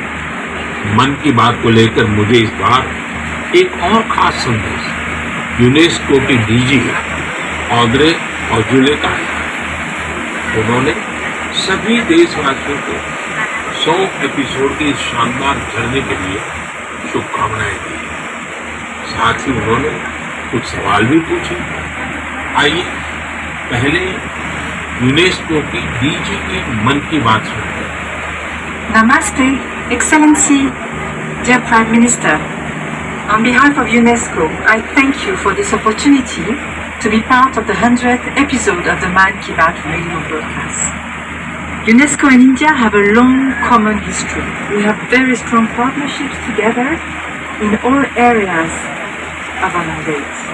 Speaker 11: मन की बात को लेकर मुझे इस बार एक और खास संदेश यूनेस्को के डीजी ऑड्रे अज़ौले का है। उन्होंने सभी देशवासियों को 100 एपिसोड की इस शानदार जर्नी के लिए शुभकामनाएं दी। साथ ही उन्होंने कुछ सवाल भी पूछे। आइए पहले यूनेस्को की डीजी की मन की बात सुनते हैं।
Speaker 14: Namaste, Excellency, dear Prime Minister. On behalf of UNESCO, I thank you for this opportunity to be part of the 100th episode of the Man Ki Baat radio broadcast. UNESCO and India have a long common history. We have very strong partnerships together in all areas of our mandate: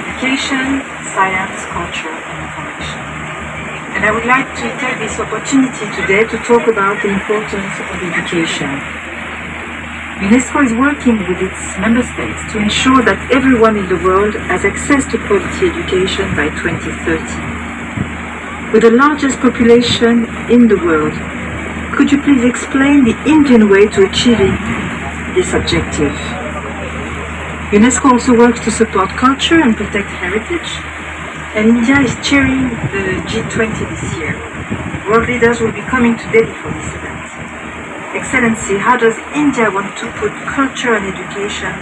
Speaker 14: education, science, culture and information. And I would like to take this opportunity today to talk about the importance of education. UNESCO is working with its member states to ensure that everyone in the world has access to quality education by 2030. With the largest population in the world, could you please explain the Indian way to achieving this objective? UNESCO also works to support culture and protect heritage, and India is chairing the G20 this year. World leaders will be coming to Delhi for this event. Excellency, how does India want to put culture and education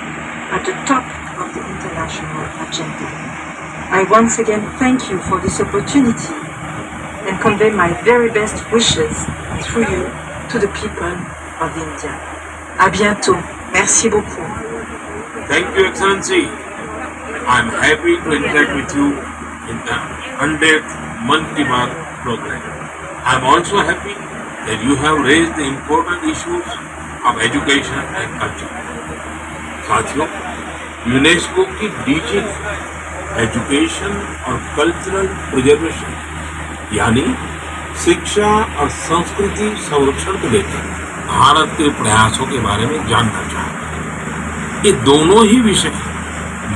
Speaker 14: at the top of the international agenda? I once again thank you for this opportunity and convey my very best wishes through you to the people of India. À bientôt. Merci beaucoup.
Speaker 11: Thank you, Excellency. I'm happy to interact with you in the 100th Man Ki Baat program. I'm also happy that you have raised the important issues of education and culture. साथियों, UNESCO की DG education और cultural preservation यानी शिक्षा और संस्कृति संरक्षण को लेकर भारत के प्रयासों के बारे में जानना चाहता। ये दोनों ही विषय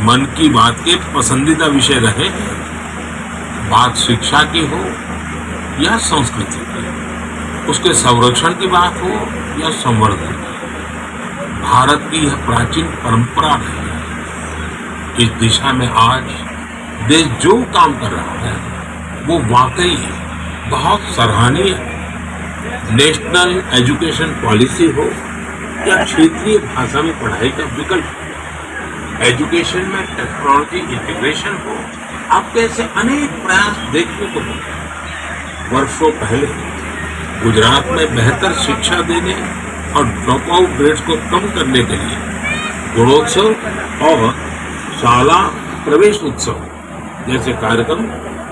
Speaker 11: मन की बात के पसंदीदा विषय रहे हैं। बात शिक्षा की हो या संस्कृति की, उसके संरक्षण की बात हो या संवर्धन की, भारत की यह प्राचीन परंपरा रही है। इस दिशा में आज देश जो काम कर रहा है वो वाकई बहुत सराहनीय है। नेशनल एजुकेशन पॉलिसी हो या क्षेत्रीय भाषा में पढ़ाई का विकल्प, एजुकेशन में टेक्नोलॉजी इंटीग्रेशन हो, आपको ऐसे अनेक प्रयास देखने को मिलते हैं। वर्षों पहले गुजरात में बेहतर शिक्षा देने और ड्रॉप आउट रेट्स को कम करने के लिए गुणोत्सव और शाला प्रवेश उत्सव जैसे कार्यक्रम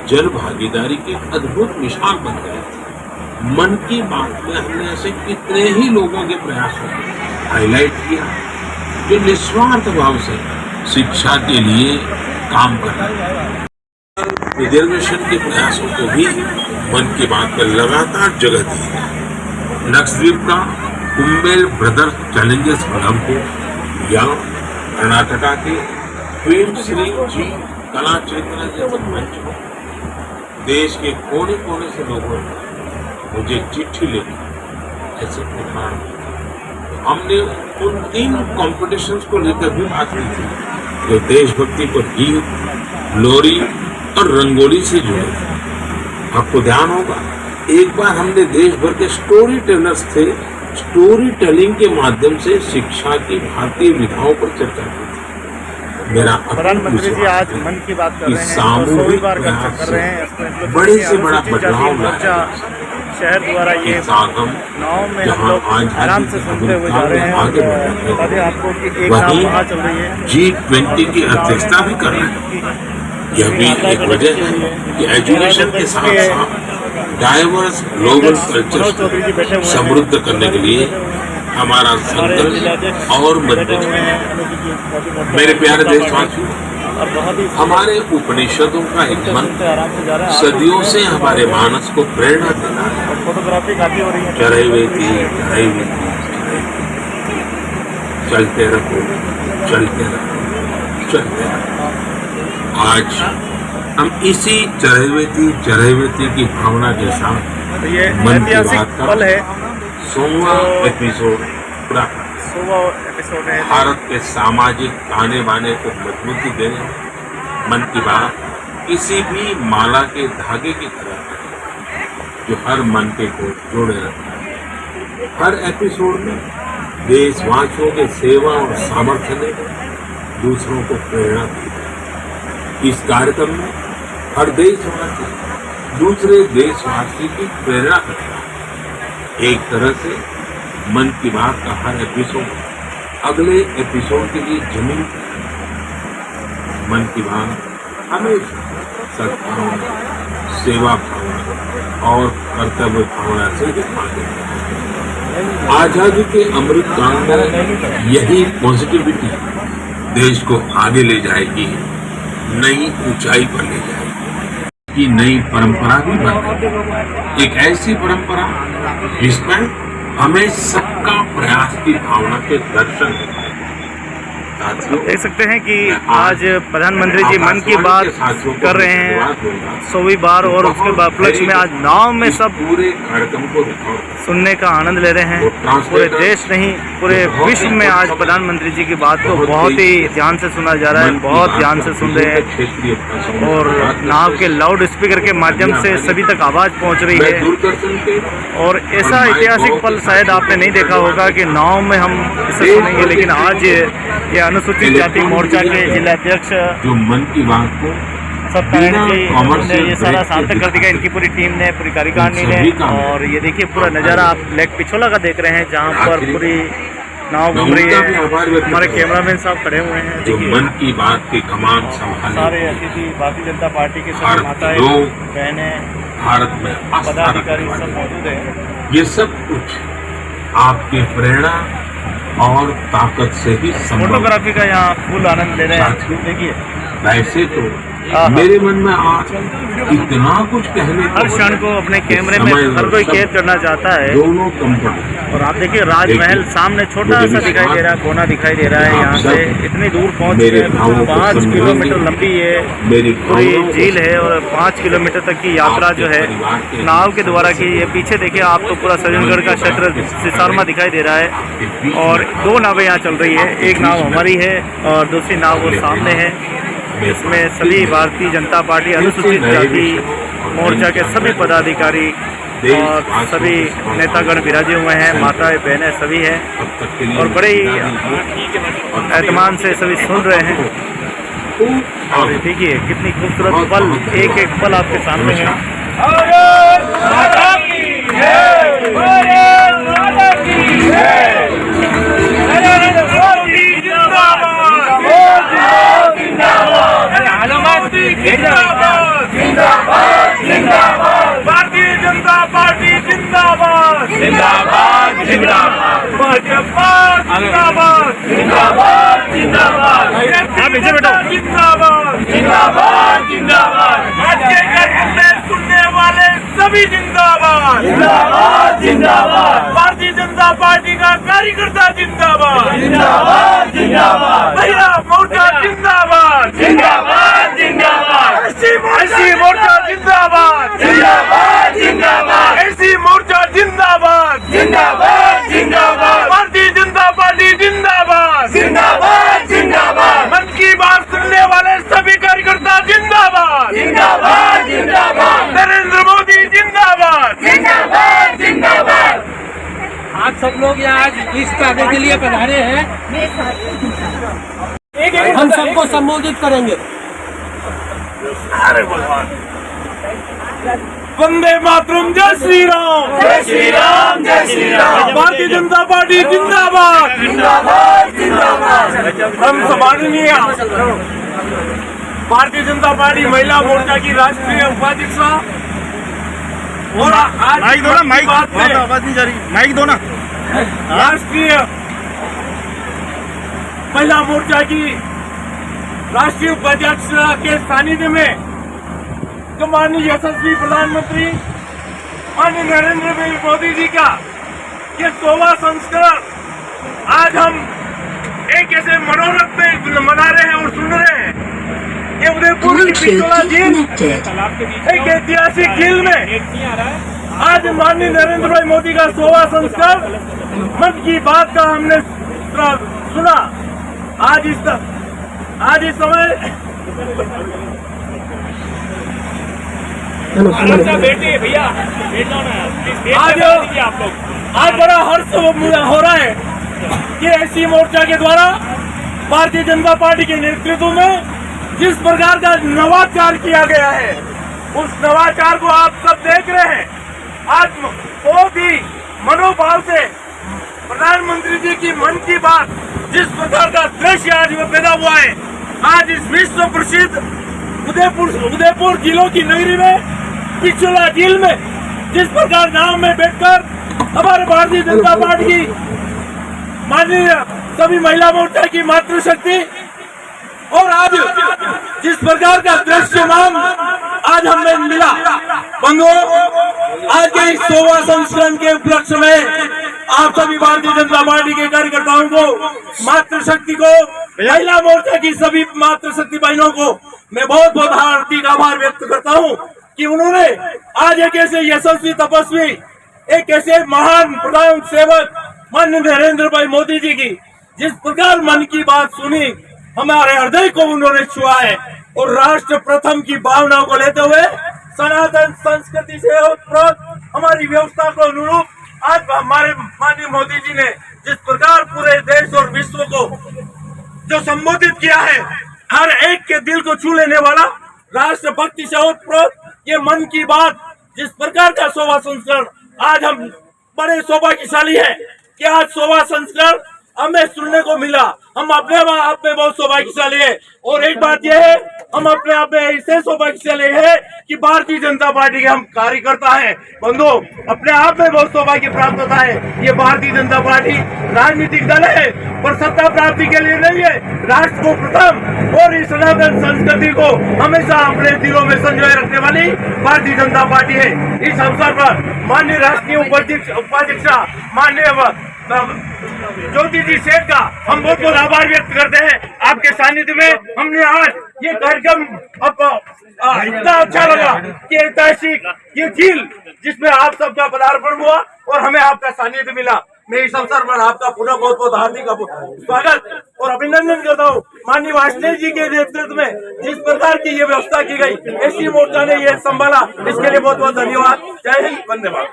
Speaker 11: जन भागीदारी की अद्भुत मिसाल बन गए थे। मन की बात में हमने ऐसे कितने ही लोगों के प्रयासों को हाईलाइट किया जो निस्वार्थ भाव से शिक्षा के लिए काम कर रहे हैं। रिजर्वेशन के प्रयासों को भी मन की बात पर लगातार जगह दी है। लक्षद्वीप का कुंबेल ब्रदर्स चैलेंजर्स क्लब हो या कर्नाटका के क्वीन श्री जी कला क्षेत्र जैसे मंच हो, देश के कोने कोने से लोगों ने मुझे चिट्ठी लिखी। ऐसे उदाहरण हमने उन 3 कॉम्पिटिशन्स को लेकर भी बात की थी जो देशभक्ति पर ही लोरी और रंगोली से जुड़े थे। आपको ध्यान होगा एक बार हमने देश भर के स्टोरी टेलर्स थे, स्टोरी टेलिंग के माध्यम से शिक्षा की भारतीय विधाओं पर चर्चा की थी। मेरा
Speaker 1: प्रधानमंत्री जी आज मन की बात कर रहे हैं,
Speaker 11: सामूहिक
Speaker 1: बार कर रहे हैं,
Speaker 11: बड़े से बड़ा बदलाव लाया
Speaker 1: शहर द्वारा ये नाव में हम लोग आराम से सुनते हुए जा रहे हैं। आपको कि एक नाव वहाँ चल रही है,
Speaker 11: G20 की अध्यक्षता भी कर रहे हैं। यह भी एक वजह है कि एजुकेशन के साथ साथ डाइवर्स ग्लोबल कल्चर समृद्ध करने के लिए हमारा संकल्प और मजबूत है। मेरे प्यारे देशवासियों, हमारे उपनिषदों का एक मंत्र सदियों से हमारे मानस को प्रेरणा देता है।
Speaker 1: फोटोग्राफी काफी हो रही है।
Speaker 11: चरैवेति चलते रहो, चलते रहो, चलते रहो। आज हम इसी चरैवेति की भावना के साथ
Speaker 1: ये
Speaker 11: मन की
Speaker 1: ऐतिहासिक
Speaker 11: बात
Speaker 1: पल है।
Speaker 11: 100वां एपिसोड पूरा कर,
Speaker 1: 100वां एपिसोड है।
Speaker 11: भारत के सामाजिक ताने बाने को मजबूती देने मन की बात किसी भी माला के धागे की तरह है जो हर मन के को जोड़े रखता है। हर एपिसोड में देशवासियों के सेवा और सामर्थ्य ने दूसरों को प्रेरणा दी है। इस कार्यक्रम में हर देशवासी दूसरे देशवासी की प्रेरणा करता है। एक तरह से मन की बात का हर एपिसोड अगले एपिसोड के लिए जमीन मन की बात हमेशा सद्भावना, सेवा भावना और कर्तव्य भावना से आगे बढ़े। आजादी के अमृत काल में यही पॉजिटिविटी देश को आगे ले जाएगी, नई ऊंचाई पर ले जाएगी, की नई परंपरा भी बन, एक ऐसी परंपरा जिसमें हमें सबका प्रयास की भावना के दर्शन होते हैं।
Speaker 1: देख सकते हैं कि आज प्रधानमंत्री जी मन की बात कर रहे हैं 100वीं बार, और उसके उपलक्ष्य में आज नाव में सब
Speaker 11: पूरे कार्यक्रम को
Speaker 1: सुनने का आनंद ले रहे हैं। पूरे देश नहीं, पूरे विश्व में आज प्रधानमंत्री जी की बात को बहुत ही ध्यान से सुना जा रहा है, बहुत ध्यान से सुन रहे हैं, और नाव के लाउड स्पीकर के माध्यम से सभी तक आवाज़ पहुंच रही है। और ऐसा ऐतिहासिक पल शायद आपने नहीं देखा होगा कि नाव में हम इसे सुनेंगे, लेकिन आज ये अनुसूचित जाति मोर्चा के जिलाध्यक्ष
Speaker 11: जो मन की बात को
Speaker 1: सत्यनारायण जी, उन्होंने ये सारा सार्थक कर दिया, इनकी पूरी टीम ने, पूरी कार्यकारिणी ने। और ये देखिए पूरा नज़ारा आप लेक पिछोला का देख रहे हैं, जहाँ पर पूरी नाव घूम रही है। हमारे कैमरामैन साहब खड़े हुए हैं, देखिए
Speaker 11: मन की बात की कमान संभाले
Speaker 1: सारे अतिथि भारतीय जनता पार्टी के सभी माताएं, बहनें,
Speaker 11: भारत में
Speaker 1: पदाधिकारी सब मौजूद हैं।
Speaker 11: ये सब कुछ आपकी प्रेरणा और ताकत से ही संभव।
Speaker 1: फोटोग्राफी का यहाँ फुल आनंद ले रहे हैं, देखिए।
Speaker 11: वैसे तो मेरे मन में आज इतना कुछ कहने को,
Speaker 1: हर क्षण को अपने कैमरे में हर कोई कैद करना चाहता है।
Speaker 11: दोनों कंफर्ट।
Speaker 1: और आप देखिए राजमहल सामने छोटा सा दिखाई दे रहा है, कोना दिखाई दे रहा है। यहाँ से इतनी दूर पहुँच गए, 5 किलोमीटर लंबी है पूरी झील है, और 5 किलोमीटर तक की यात्रा जो है नाव के द्वारा की है। पीछे देखिए आपको पूरा सज्जनगढ़ का क्षेत्र सिसारमा दिखाई दे रहा है, और 2 नावें यहाँ चल रही है। एक नाव हमारी है और दूसरी नाव वो सामने है। इसमें सभी भारतीय जनता पार्टी अनुसूचित जाति मोर्चा के सभी पदाधिकारी और सभी नेतागण विराजे हुए हैं, माताएं बहनें सभी हैं, और बड़े ही एहतमाम से सभी सुन रहे हैं। और देखिए कितनी खूबसूरत पल, एक एक पल आपके सामने है।
Speaker 16: जिंदाबाद जिंदाबाद जिंदाबाद भारतीय जनता पार्टी जिंदाबाद जिंदाबाद जिंदाबाद भाजपा जिंदाबाद जिंदाबाद जिंदाबाद जिंदाबाद जिंदाबाद जिंदाबाद आज के कार्यक्रम में सुनने वाले सभी जिंदाबाद जिंदाबाद जिंदाबाद भारतीय जनता पार्टी का कार्यकर्ता जिंदाबाद जिंदाबाद जिंदाबाद महिला मोर्चा जिंदाबाद जिंदाबाद जिंदाबाद एससी मोर्चा जिंदाबाद जिंदाबाद जिंदाबाद एससी मोर्चा जिंदाबाद जिंदाबाद जिंदाबाद भारतीय जनता पार्टी जिंदाबाद जिंदाबाद जिंदाबाद मन की बात सुनने वाले सभी कार्यकर्ता जिंदाबाद।
Speaker 10: आप सब लोग यहाँ आज इस कार्य के लिए पधारे हैं। हम सबको संबोधित करेंगे।
Speaker 16: अरे भगवान, वंदे मातरम, जय श्री राम, जय श्री राम, जय श्री राम। भारतीय जनता पार्टी जिंदाबाद, जिंदाबाद, जिंदाबाद। हम सम्माननीय भारतीय जनता पार्टी महिला मोर्चा की राष्ट्रीय उपाध्यक्ष और आज
Speaker 1: माइक दो ना, माइक आवाज नहीं जा रही, माइक दो ना।
Speaker 16: राष्ट्रीय महिला मोर्चा की राष्ट्रीय उपाध्यक्ष के सानिध्य में जो माननीय यशस्वी प्रधानमंत्री माननीय नरेंद्र भाई मोदी जी का ये 100वां संस्करण आज हम एक ऐसे मनोरथ में मना रहे हैं और सुन रहे हैं। ये उदयपुर की पिछोला झील, एक ऐतिहासिक झील में आज माननीय नरेंद्र भाई मोदी का 100वां संस्करण मन की बात का हमने सुना। आज इस समय
Speaker 12: भैया
Speaker 16: आज बड़ा हर्ष हो रहा है कि ऐसी मोर्चा के द्वारा भारतीय जनता पार्टी के नेतृत्व में जिस प्रकार का नवाचार किया गया है, उस नवाचार को आप सब देख रहे हैं। आज बहुत ही मनोभाव से प्रधानमंत्री जी की मन की बात जिस प्रकार का दृश्य आज में पैदा हुआ है, आज इस विश्व प्रसिद्ध उदयपुर जिलों की नगरी में पिछोला झील में जिस प्रकार नाव में बैठकर हमारे भारतीय जनता पार्टी की माननीय सभी महिला मोर्चा की मातृशक्ति और आज जिस प्रकार का दृश्यमान आज हमें मिला, बंधुओं, आज के इस 100वां संस्करण के उपलक्ष्य में आप सभी भारतीय जनता पार्टी के कार्यकर्ताओं को, मातृशक्ति को, महिला मोर्चा की सभी मातृशक्ति बहनों को मैं बहुत बहुत हार्दिक आभार व्यक्त करता हूं कि उन्होंने आज एक ऐसे यशस्वी तपस्वी, एक ऐसे महान प्रधान सेवक माननीय नरेंद्र भाई मोदी जी की जिस प्रकार मन की बात सुनी, हमारे हृदय को उन्होंने छुआ है और राष्ट्र प्रथम की भावनाओं को लेते हुए सनातन संस्कृति से उत्प्रोत हमारी व्यवस्था को अनुरूप आज हमारे माननीय मोदी जी ने जिस प्रकार पूरे देश और विश्व को जो संबोधित किया है, हर एक के दिल को छू लेने वाला राष्ट्र भक्ति से उत्प्रोत ये मन की बात जिस प्रकार का 100वां संस्करण आज हम बड़े सौभाग्यशाली है कि आज 100वां संस्करण हमें सुनने को मिला। हम अपने आप में बहुत सौभाग्यशाली है और एक बात यह है, हम अपने आप में ऐसे सौभाग्यशाली है कि भारतीय जनता पार्टी के हम कार्यकर्ता हैं। बंधुओं, अपने आप में बहुत सौभाग्य प्राप्त होता है। ये भारतीय जनता पार्टी राजनीतिक दल है पर सत्ता प्राप्ति के लिए नहीं है, राष्ट्र को प्रथम और इस सनातन संस्कृति को हमेशा अपने दिलों में संजोए रखने वाली भारतीय जनता पार्टी है। इस अवसर पर माननीय राष्ट्रीय उपाध्यक्षा माननीय ज्योति जी सेठ का हम बहुत बहुत आभार व्यक्त करते हैं। आपके सानिध्य में हमने आज ये कार्यक्रम इतना अच्छा लगा कि ऐतिहासिक ये झील जिसमें आप सबका पदार्पण हुआ और हमें आपका सानिध्य मिला। मैं इस अवसर पर आपका पुनः बहुत बहुत हार्दिक स्वागत और अभिनंदन करता हूँ। माननीय वाजपेयी जी के नेतृत्व में जिस प्रकार की ये व्यवस्था की गई, ऐसी मोर्चा ने ये संभाला, इसके लिए बहुत बहुत धन्यवाद। जय हिंद, वंदे मातरम।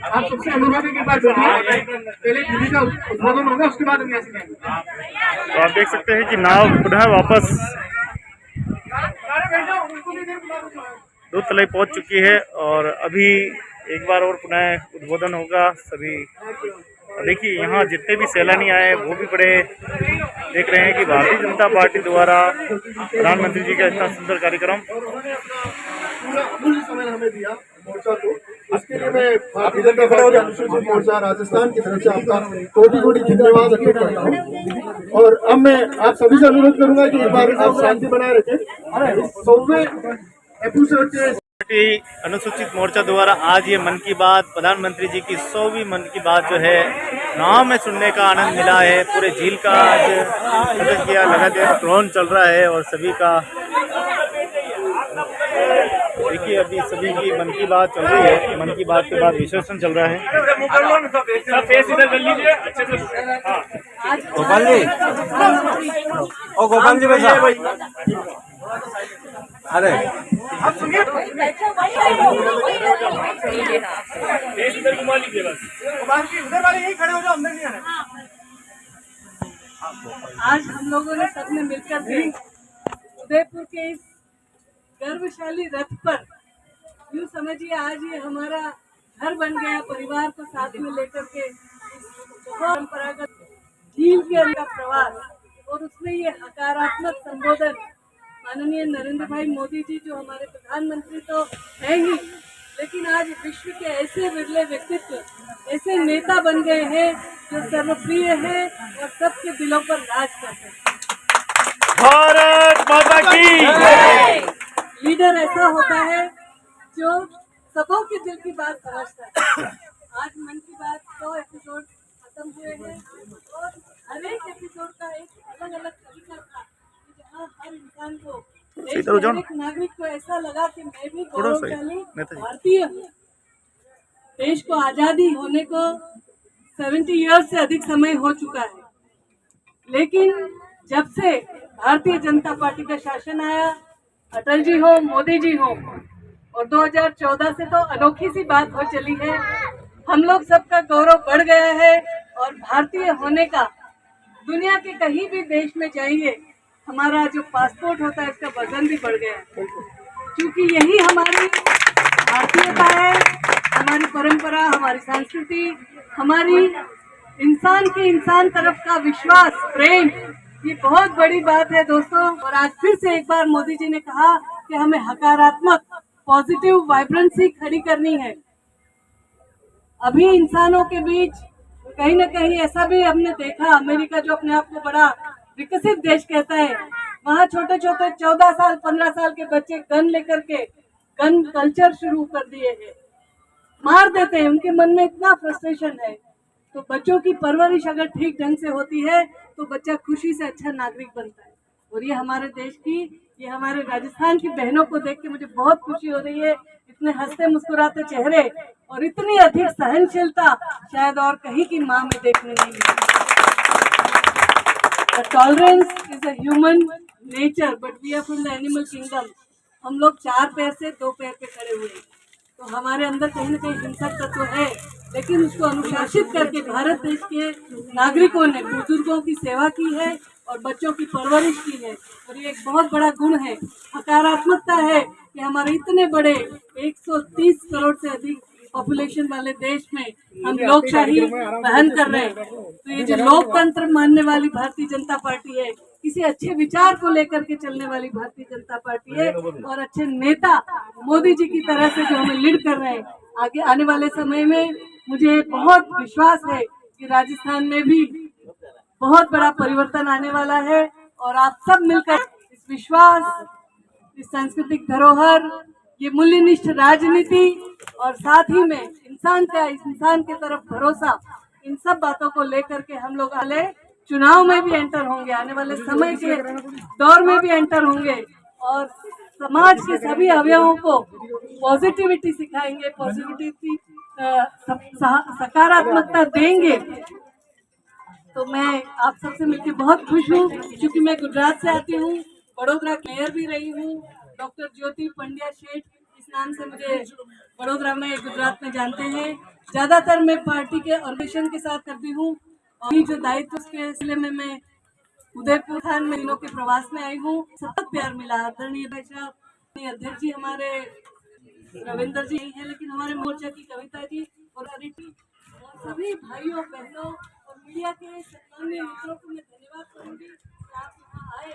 Speaker 6: आप सबसे अनुरोध है कि बात पहले दीदी का उद्बोधन होगा, उसके बाद हम यहाँ से जाएंगे।
Speaker 1: तो आप देख सकते हैं कि नाव पुनः वापस दूधतलाई पहुंच चुकी है और अभी एक बार और पुनः उद्बोधन होगा। सभी देखिए यहाँ जितने भी सैलानी आए वो भी बड़े देख रहे हैं कि भारतीय जनता पार्टी द्वारा प्रधानमंत्री जी का इतना सुंदर कार्यक्रम
Speaker 6: समय हमें दिया मोर्चा को, इसके लिए मैं भारतीय जनता पार्टी अनुसूचित मोर्चा राजस्थान की तरफ से आपका कोटि कोटि धन्यवाद अर्पित करता हूँ। और अब मैं आप सभी से अनुरोध करूंगा कि एक बार आप शांति बनाए रखें।
Speaker 1: पार्टी अनुसूचित मोर्चा द्वारा आज ये मन की बात, प्रधानमंत्री जी की 100वीं मन की बात जो है नाव में सुनने का आनंद मिला है। पूरे झील का आज प्रदर्शन किया, लगातार ड्रोन चल रहा है और सभी का देखिए अभी सभी की मन की बात चल रही है। मन की बात के बाद विश्लेषण चल रहा है।
Speaker 10: गोपाल जी, ओ गोपाल जी बैठा। अरे
Speaker 7: आज हम लोगों ने सबने मिलकर के उदयपुर के इस गर्वशाली रथ पर, यूँ समझिए आज ये हमारा घर बन गया, परिवार को साथ में लेकर के परंपरागत झील के अंदर प्रवास और उसमें ये हकारात्मक संबोधन माननीय नरेंद्र भाई मोदी जी जो हमारे प्रधानमंत्री तो है ही, लेकिन आज विश्व के ऐसे विरले व्यक्तित्व, ऐसे नेता बन गए हैं जो सर्वप्रिय है और सबके दिलों पर राज करते हैं।
Speaker 16: भारत माता की
Speaker 7: लीडर ऐसा होता है जो सबों के दिल की बात समझता है। आज मन की बात 100 एपिसोड खत्म हुए हैं और हर एक एपिसोड का एक अलग अलग तरीका था, जहाँ हर इंसान को, एक नागरिक को ऐसा लगा कि मैं भी गौरवशाली भारतीय हूँ। देश को आजादी होने को 70 ईयर्स से अधिक समय हो चुका है, लेकिन जब से भारतीय जनता पार्टी का शासन आया, अटल जी हो, मोदी जी हो, और 2014 से तो अनोखी सी बात हो चली है। हम लोग सबका गौरव बढ़ गया है और भारतीय होने का, दुनिया के कहीं भी देश में जाइए, हमारा जो पासपोर्ट होता है इसका वजन भी बढ़ गया है, क्योंकि यही हमारी भारतीयता है, हमारी परंपरा, हमारी संस्कृति, हमारी इंसान के इंसान तरफ का विश्वास, प्रेम, ये बहुत बड़ी बात है दोस्तों। और आज फिर से एक बार मोदी जी ने कहा कि हमें हकारात्मक, पॉजिटिव वाइब्रेंसी खड़ी करनी है। अभी इंसानों के बीच कहीं न कहीं ऐसा भी हमने देखा, अमेरिका जो अपने आप को बड़ा विकसित देश कहता है, वहाँ छोटे छोटे 14 साल 15 साल के बच्चे गन लेकर के गन कल्चर शुरू कर दिए हैं, मार देते हैं। उनके मन में इतना फ्रस्ट्रेशन है। तो बच्चों की परवरिश अगर ठीक ढंग से होती है तो बच्चा खुशी से अच्छा नागरिक बनता है। और ये हमारे देश की, ये हमारे राजस्थान की बहनों को देख के मुझे बहुत खुशी हो रही है। इतने हंसते मुस्कुराते चेहरे और इतनी अधिक सहनशीलता शायद और कहीं की माँ में देखने नहीं मिलती। Tolerance is a human nature but we are from the animal kingdom. हम लोग 4 पैर से 2 पैर पे खड़े हुए, तो हमारे अंदर कहीं न कहीं हिंसक तत्व है, लेकिन उसको अनुशासित करके भारत देश के नागरिकों ने बुजुर्गों की सेवा की है और बच्चों की परवरिश की है। और ये एक बहुत बड़ा गुण है, सकारात्मकता है कि हमारे इतने बड़े 130 करोड़ से अधिक पॉपुलेशन वाले देश में हम लोकशाही वहन कर रहे हैं। तो ये जो लोकतंत्र मानने वाली भारतीय जनता पार्टी है, किसी अच्छे विचार को लेकर के चलने वाली भारतीय जनता पार्टी है, और अच्छे नेता मोदी जी की तरह से जो हमें लीड कर रहे हैं, आगे आने वाले समय में मुझे बहुत विश्वास है कि राजस्थान में भी बहुत बड़ा परिवर्तन आने वाला है। और आप सब मिलकर इस विश्वास, इस सांस्कृतिक धरोहर, ये मूल्यनिष्ठ राजनीति और साथ ही में इंसान के तरफ भरोसा, इन सब बातों को लेकर के हम लोग आगे चुनाव में भी एंटर होंगे, आने वाले समय के दौर में भी एंटर होंगे और समाज के सभी अवयवों को पॉजिटिविटी सिखाएंगे, पॉजिटिविटी, सकारात्मकता देंगे। तो मैं आप सबसे मिलकर बहुत खुश हूँ, क्योंकि मैं गुजरात से आती हूँ, वडोदरा की मेयर भी रही हूँ। डॉक्टर ज्योति पंड्या शेठ इस नाम से मुझे वडोदरा में, गुजरात में जानते हैं। ज़्यादातर मैं पार्टी के ऑर्गेनाइजेशन के साथ करती हूँ और जो दायित्व के सिलसिले में मैं उदयपुर थान में दिनों के प्रवास में आई हूँ। बहुत प्यार मिला। आदरणीय अध्यक्ष जी हमारे रविंदर जी हैं, लेकिन हमारे मोर्चा की कविता जी और सभी भाइयों बहनों और मीडिया के सम्माननीय मित्रों को मैं धन्यवाद करूँगी कि आप यहाँ आए।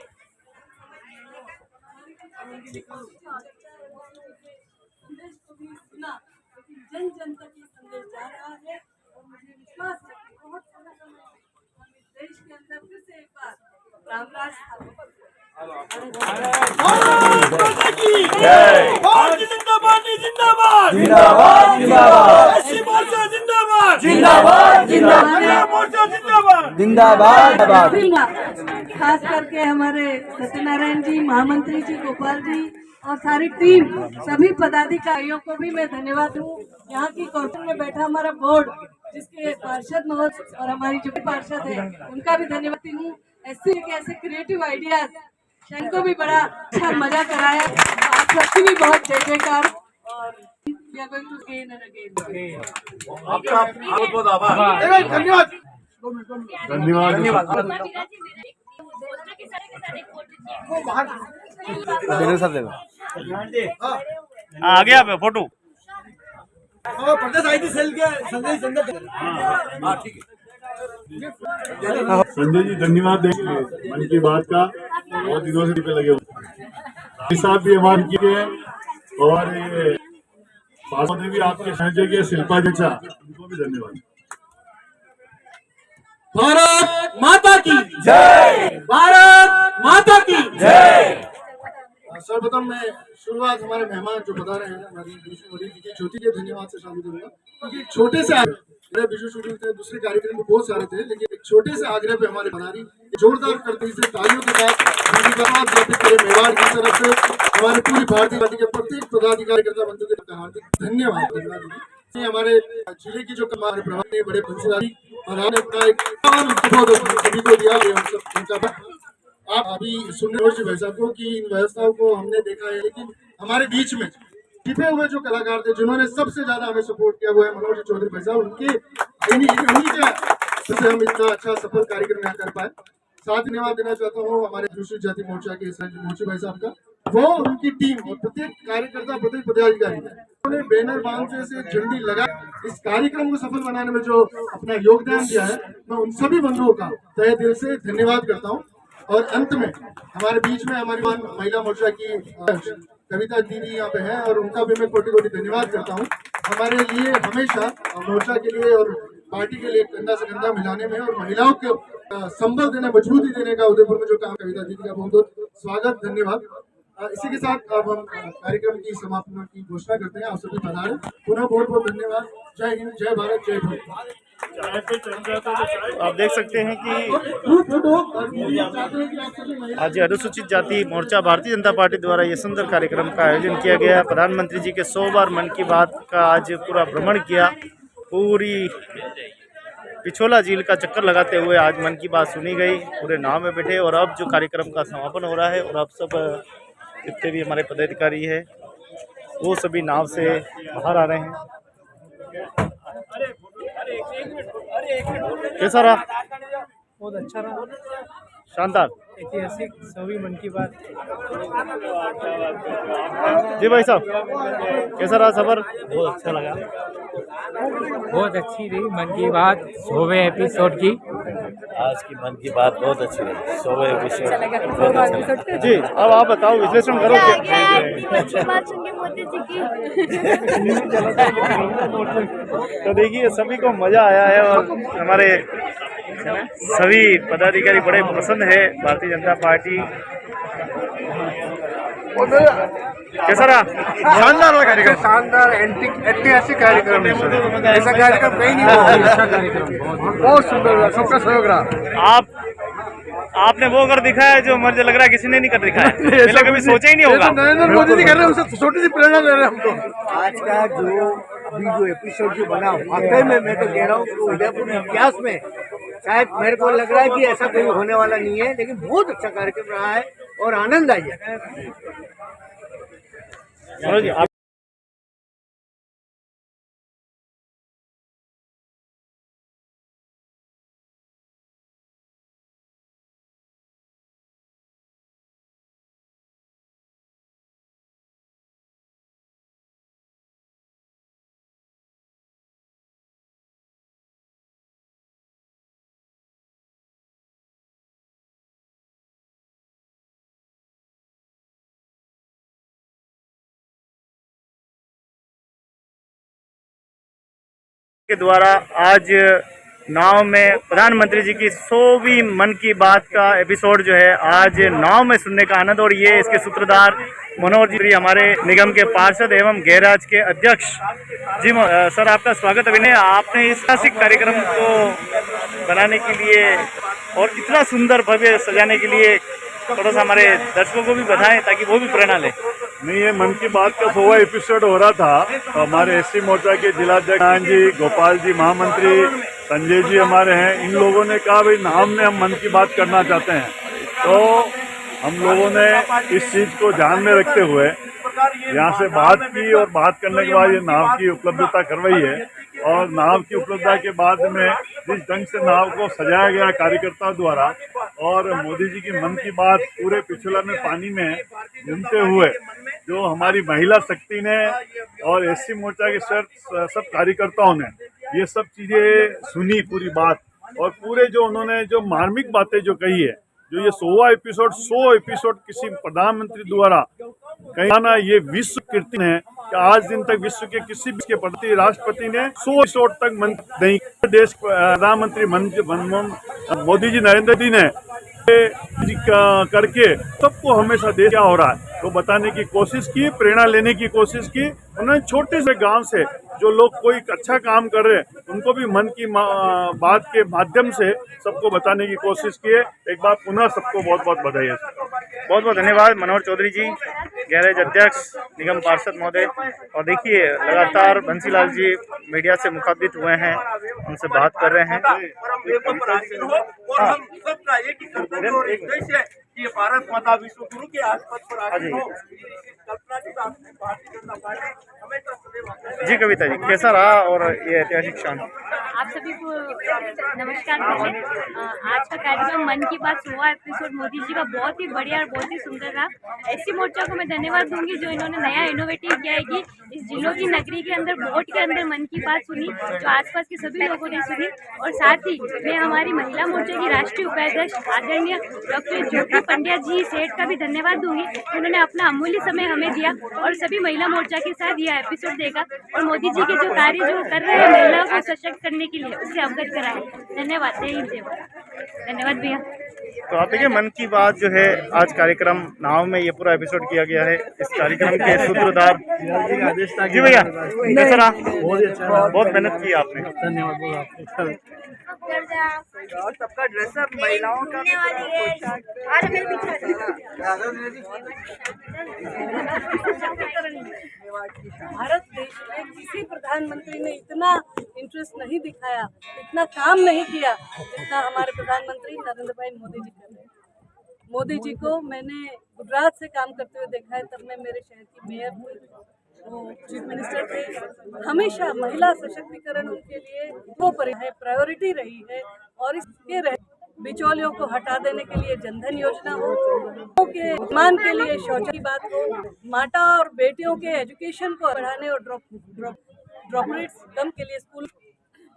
Speaker 7: संदेश को भी सुना, लेकिन जन जन तक ये संदेश जा रहा है और मुझे विश्वास है कि बहुत समय हम इस देश के अंदर फिर से एक बार रामराज
Speaker 16: भारतीय जनता पार्टी जिंदाबाद जिंदाबाद जिंदाबाद, एससी मोर्चा जिंदाबाद जिंदाबाद जिंदाबाद, मोर्चा जिंदाबाद
Speaker 7: जिंदाबाद। खास करके हमारे सत्यनारायण जी, महामंत्री जी, गोपाल जी और सारी टीम, सभी पदाधिकारियों को भी मैं धन्यवाद दूँ। यहाँ की कॉर्पोरेशन में बैठा हमारा बोर्ड, जिसके पार्षद महोदय और हमारी जो पार्षद है, उनका भी धन्यवाद हूँ। ऐसे के ऐसे क्रिएटिव आइडियाज को भी बड़ा अच्छा मजा कराया। आप सबकी भी बहुत जय जयकार और we are going to gain and again।
Speaker 16: आपका बहुत बहुत आभार, धन्यवाद धन्यवाद।
Speaker 1: आ गया पे फोटो।
Speaker 17: संजय जी धन्यवाद देंगे मन की बात का, बहुत दिनों से पे लगे हुए साहब भी हमारे किए और ये पार्षद ने भी आपके संजय के शिल्पा जैसा, उनको भी धन्यवाद।
Speaker 16: भारत माता की जय, भारत माता की जय।
Speaker 6: सर्वप्रथम मैं शुरुआत हमारे मेहमान जो बता रहे हैं हमारी विशु मोदी जी की ज्योति के धन्यवाद से शामिल करूंगा, क्योंकि छोटे से मेरे विशु शूटिंग थे, दूसरे कार्यक्रम भी बहुत सारे थे, लेकिन एक छोटे से आग्रह पे हमारे बना रही जोरदार करते से तालियों के साथ धन्यवाद ज्ञापित करें मेवाड़ की तरफ से हमारे पूरी भारतीय पार्टी के प्रत्येक पदाधिकारी करता बंधु के हार्दिक धन्यवाद। हमारे जिले की जो हमारे प्रभारी बड़े पंचदारी उन्होंने अपना एक सभी को दिया। आप अभी सुन रहे हो भाई साहब को कि इन व्यवस्थाओं को हमने देखा है, लेकिन हमारे बीच में छिपे हुए जो कलाकार थे जिन्होंने सबसे ज्यादा हमें सपोर्ट किया वो है मनोज चौधरी भाई साहब। उन्हीं के हम इतना अच्छा सफल कार्यक्रम यहाँ कर पाए। साथ धन्यवाद देना चाहता हूँ हमारे अनुसूचित जाति मोर्चा के मोची भाई साहब का, वो उनकी टीम और प्रत्येक कार्यकर्ता प्रत्येक पदाधिकारी उन्होंने बैनर बांधने से झंडी लगा इस कार्यक्रम को सफल बनाने में जो अपना योगदान दिया है, मैं उन सभी बंधुओं का तहे दिल से धन्यवाद करता हूँ। और अंत में हमारे बीच में हमारी महिला मोर्चा की कविता दीदी यहाँ पे है और उनका भी मैं कोटि धन्यवाद करता हूँ। हमारे लिए हमेशा मोर्चा के लिए और पार्टी के लिए कंधा से कंधा मिलाने में और महिलाओं को संबल देने मजबूती देने का उदयपुर में जो काम कविता दीदी का बहुत बहुत स्वागत धन्यवाद। इसी के साथ अब हम कार्यक्रम की समापन की घोषणा करते हैं। आप सभी पधारें, पुनः बहुत बहुत धन्यवाद। जय हिंद, जय भारत, जय भारत।
Speaker 1: आप देख सकते हैं कि आज अनुसूचित जाति मोर्चा भारतीय जनता पार्टी द्वारा ये सुंदर कार्यक्रम का आयोजन किया गया। प्रधानमंत्री जी के 100 बार मन की बात का आज पूरा भ्रमण किया, पूरी पिछोला झील का चक्कर लगाते हुए आज मन की बात सुनी गई, पूरे नाव में बैठे। और अब जो कार्यक्रम का समापन हो रहा है और अब सब जितने भी हमारे पदाधिकारी है वो सभी नाव से बाहर आ रहे हैं। कैसा रहा?
Speaker 18: बहुत अच्छा रहा,
Speaker 1: शानदार,
Speaker 18: ऐतिहासिक 100वीं मन की बात।
Speaker 1: जी भाई साहब, कैसा रहा सफर?
Speaker 4: बहुत अच्छा लगा, बहुत अच्छी रही मन की बात 100वें एपिसोड की।
Speaker 19: आज की मन की बात बहुत अच्छी रही, 100वें एपिसोड बहुत अच्छा।
Speaker 1: जी अब आप बताओ, विश्लेषण करो तो देखिए सभी को मजा आया है और हमारे सभी पदाधिकारी बड़े पसंद है भारतीय जनता पार्टी। कैसा रहा?
Speaker 6: शानदार कार्यक्रम, शानदार ऐतिहासिक कार्यक्रम है सर। ऐसा कार्यक्रम कहीं नहीं हुआ। अच्छा कार्यक्रम, बहुत सुंदर, सबका सहयोग रहा।
Speaker 1: आपने वो कर दिखाया जो मुझे लग रहा है किसी ने नहीं कर दिखाया, पहले कभी सोचा ही नहीं होगा।
Speaker 6: नरेंद्र मोदी जी कर रहे हैं, उनसे छोटी सी प्रेरणा ले रहे हैं हमको।
Speaker 20: आज का जो अभी जो एपिसोड जो बना, वाकई में मैं तो कह रहा हूँ कि उदयपुर इतिहास में शायद मेरे को लग रहा है कि ऐसा कोई होने वाला नहीं है, लेकिन बहुत अच्छा कार्यक्रम रहा है और आनंद आई है।
Speaker 1: के द्वारा आज नाव में प्रधानमंत्री जी की 100वीं मन की बात का एपिसोड जो है आज नाव में सुनने का आनंद। और ये इसके सूत्रधार मनोहर जी, हमारे निगम के पार्षद एवं गैराज के अध्यक्ष जी। सर आपका स्वागत अभिनय। आपने इस ऐतिहासिक कार्यक्रम को बनाने के लिए और इतना सुंदर भव्य सजाने के लिए थोड़ा सा हमारे दर्शकों को भी बताएं ताकि वो भी प्रेरणा लें।
Speaker 17: नहीं, ये मन की बात का 100वां एपिसोड हो रहा था, तो हमारे एससी मोर्चा के जिलाध्यक्ष जी, गोपाल जी महामंत्री, संजय जी हमारे हैं, इन लोगों ने कहा भाई नाम में हम मन की बात करना चाहते हैं। तो हम लोगों ने इस चीज़ को ध्यान में रखते हुए यहाँ से बात की और बात करने के बाद ये नाव की उपलब्धता करवाई है। और नाव की उपलब्धता के बाद में जिस ढंग से नाव को सजाया गया कार्यकर्ताओं द्वारा और मोदी जी की मन की बात पूरे पिछला में पानी में घूमते हुए जो हमारी महिला शक्ति ने और एससी मोर्चा के सब कार्यकर्ताओं ने ये सब चीजें सुनी पूरी बात और पूरे जो उन्होंने जो मार्मिक बातें जो कही है, जो ये 100 एपिसोड किसी प्रधानमंत्री द्वारा कहना ये विश्व कीर्ति है कि आज दिन तक विश्व के किसी भी के प्रति राष्ट्रपति ने 100 एपिसोड तक नहीं देश प्रधानमंत्री मोदी जी नरेंद्र मोदी ने करके सबको हमेशा देश क्या हो रहा है तो बताने की कोशिश की, प्रेरणा लेने की कोशिश की। उन्होंने छोटे से गांव से जो लोग कोई अच्छा काम कर रहे हैं उनको भी मन की बात के माध्यम से सबको बताने की कोशिश की है। एक बार पुनः सबको बहुत बहुत बधाई है।
Speaker 1: बहुत बहुत धन्यवाद मनोहर चौधरी जी, गैरेज अध्यक्ष, निगम पार्षद महोदय। और देखिए लगातार बंसीलाल जी मीडिया से मुखातिब हुए हैं, उनसे बात कर रहे हैं।
Speaker 16: ये भारत माता विश्व गुरु के आसपास पर आज हो कल्पना जी भारतीय जनता पार्टी हमेशा सदैव।
Speaker 1: जी कविता जी, कैसा रहा और ये ऐतिहासिक क्षण?
Speaker 21: आप सभी को नमस्कार। पहले आज का कार्यक्रम मन की बात 100वां एपिसोड मोदी जी का बहुत ही बढ़िया और बहुत ही सुंदर रहा। एससी मोर्चा को मैं धन्यवाद दूंगी जो इन्होंने नया इनोवेटिव किया है कि इस जिलों की नगरी के अंदर वोट के अंदर मन की बात सुनी जो आसपास के सभी लोगों ने सुनी। और साथ ही मैं हमारी महिला मोर्चा की राष्ट्रीय उपाध्यक्ष आदरणीय डॉक्टर ज्योति पंड्या जी सेठ का भी धन्यवाद दूंगी। उन्होंने अपना अमूल्य समय हमें दिया और सभी महिला मोर्चा के साथ यह एपिसोड देखा और मोदी जी के जो कार्य जो कर रहे हैं महिलाओं को सशक्त करने के लिए उससे अवगत कराए। धन्यवाद। जय हिंद, जय भारत। धन्यवाद भैया।
Speaker 1: तो आप देखिए मन की बात जो है आज कार्यक्रम नाव में ये पूरा एपिसोड किया गया है। इस कार्यक्रम के सूत्रधार जी भैया कैसा रहा? बहुत मेहनत की आपने। धन्यवाद।
Speaker 8: और सबका ड्रेसअप महिलाओं का
Speaker 22: भारत देश में किसी प्रधानमंत्री ने इतना इंटरेस्ट नहीं दिखाया, इतना काम नहीं किया जितना हमारे प्रधानमंत्री नरेंद्र भाई मोदी जी कर रहे हैं। मोदी जी को मैंने गुजरात से काम करते हुए देखा है, तब मैं मेरे शहर की मेयर हुई, वो चीफ मिनिस्टर थे। हमेशा महिला सशक्तिकरण उनके लिए वो प्रायोरिटी रही है और इसके बिचौलियों को हटा देने के लिए जनधन योजना हो, के सम्मान के लिए शौच की बात हो, माता और बेटियों के एजुकेशन को बढ़ाने और ड्रॉप रेट्स कम के लिए स्कूल,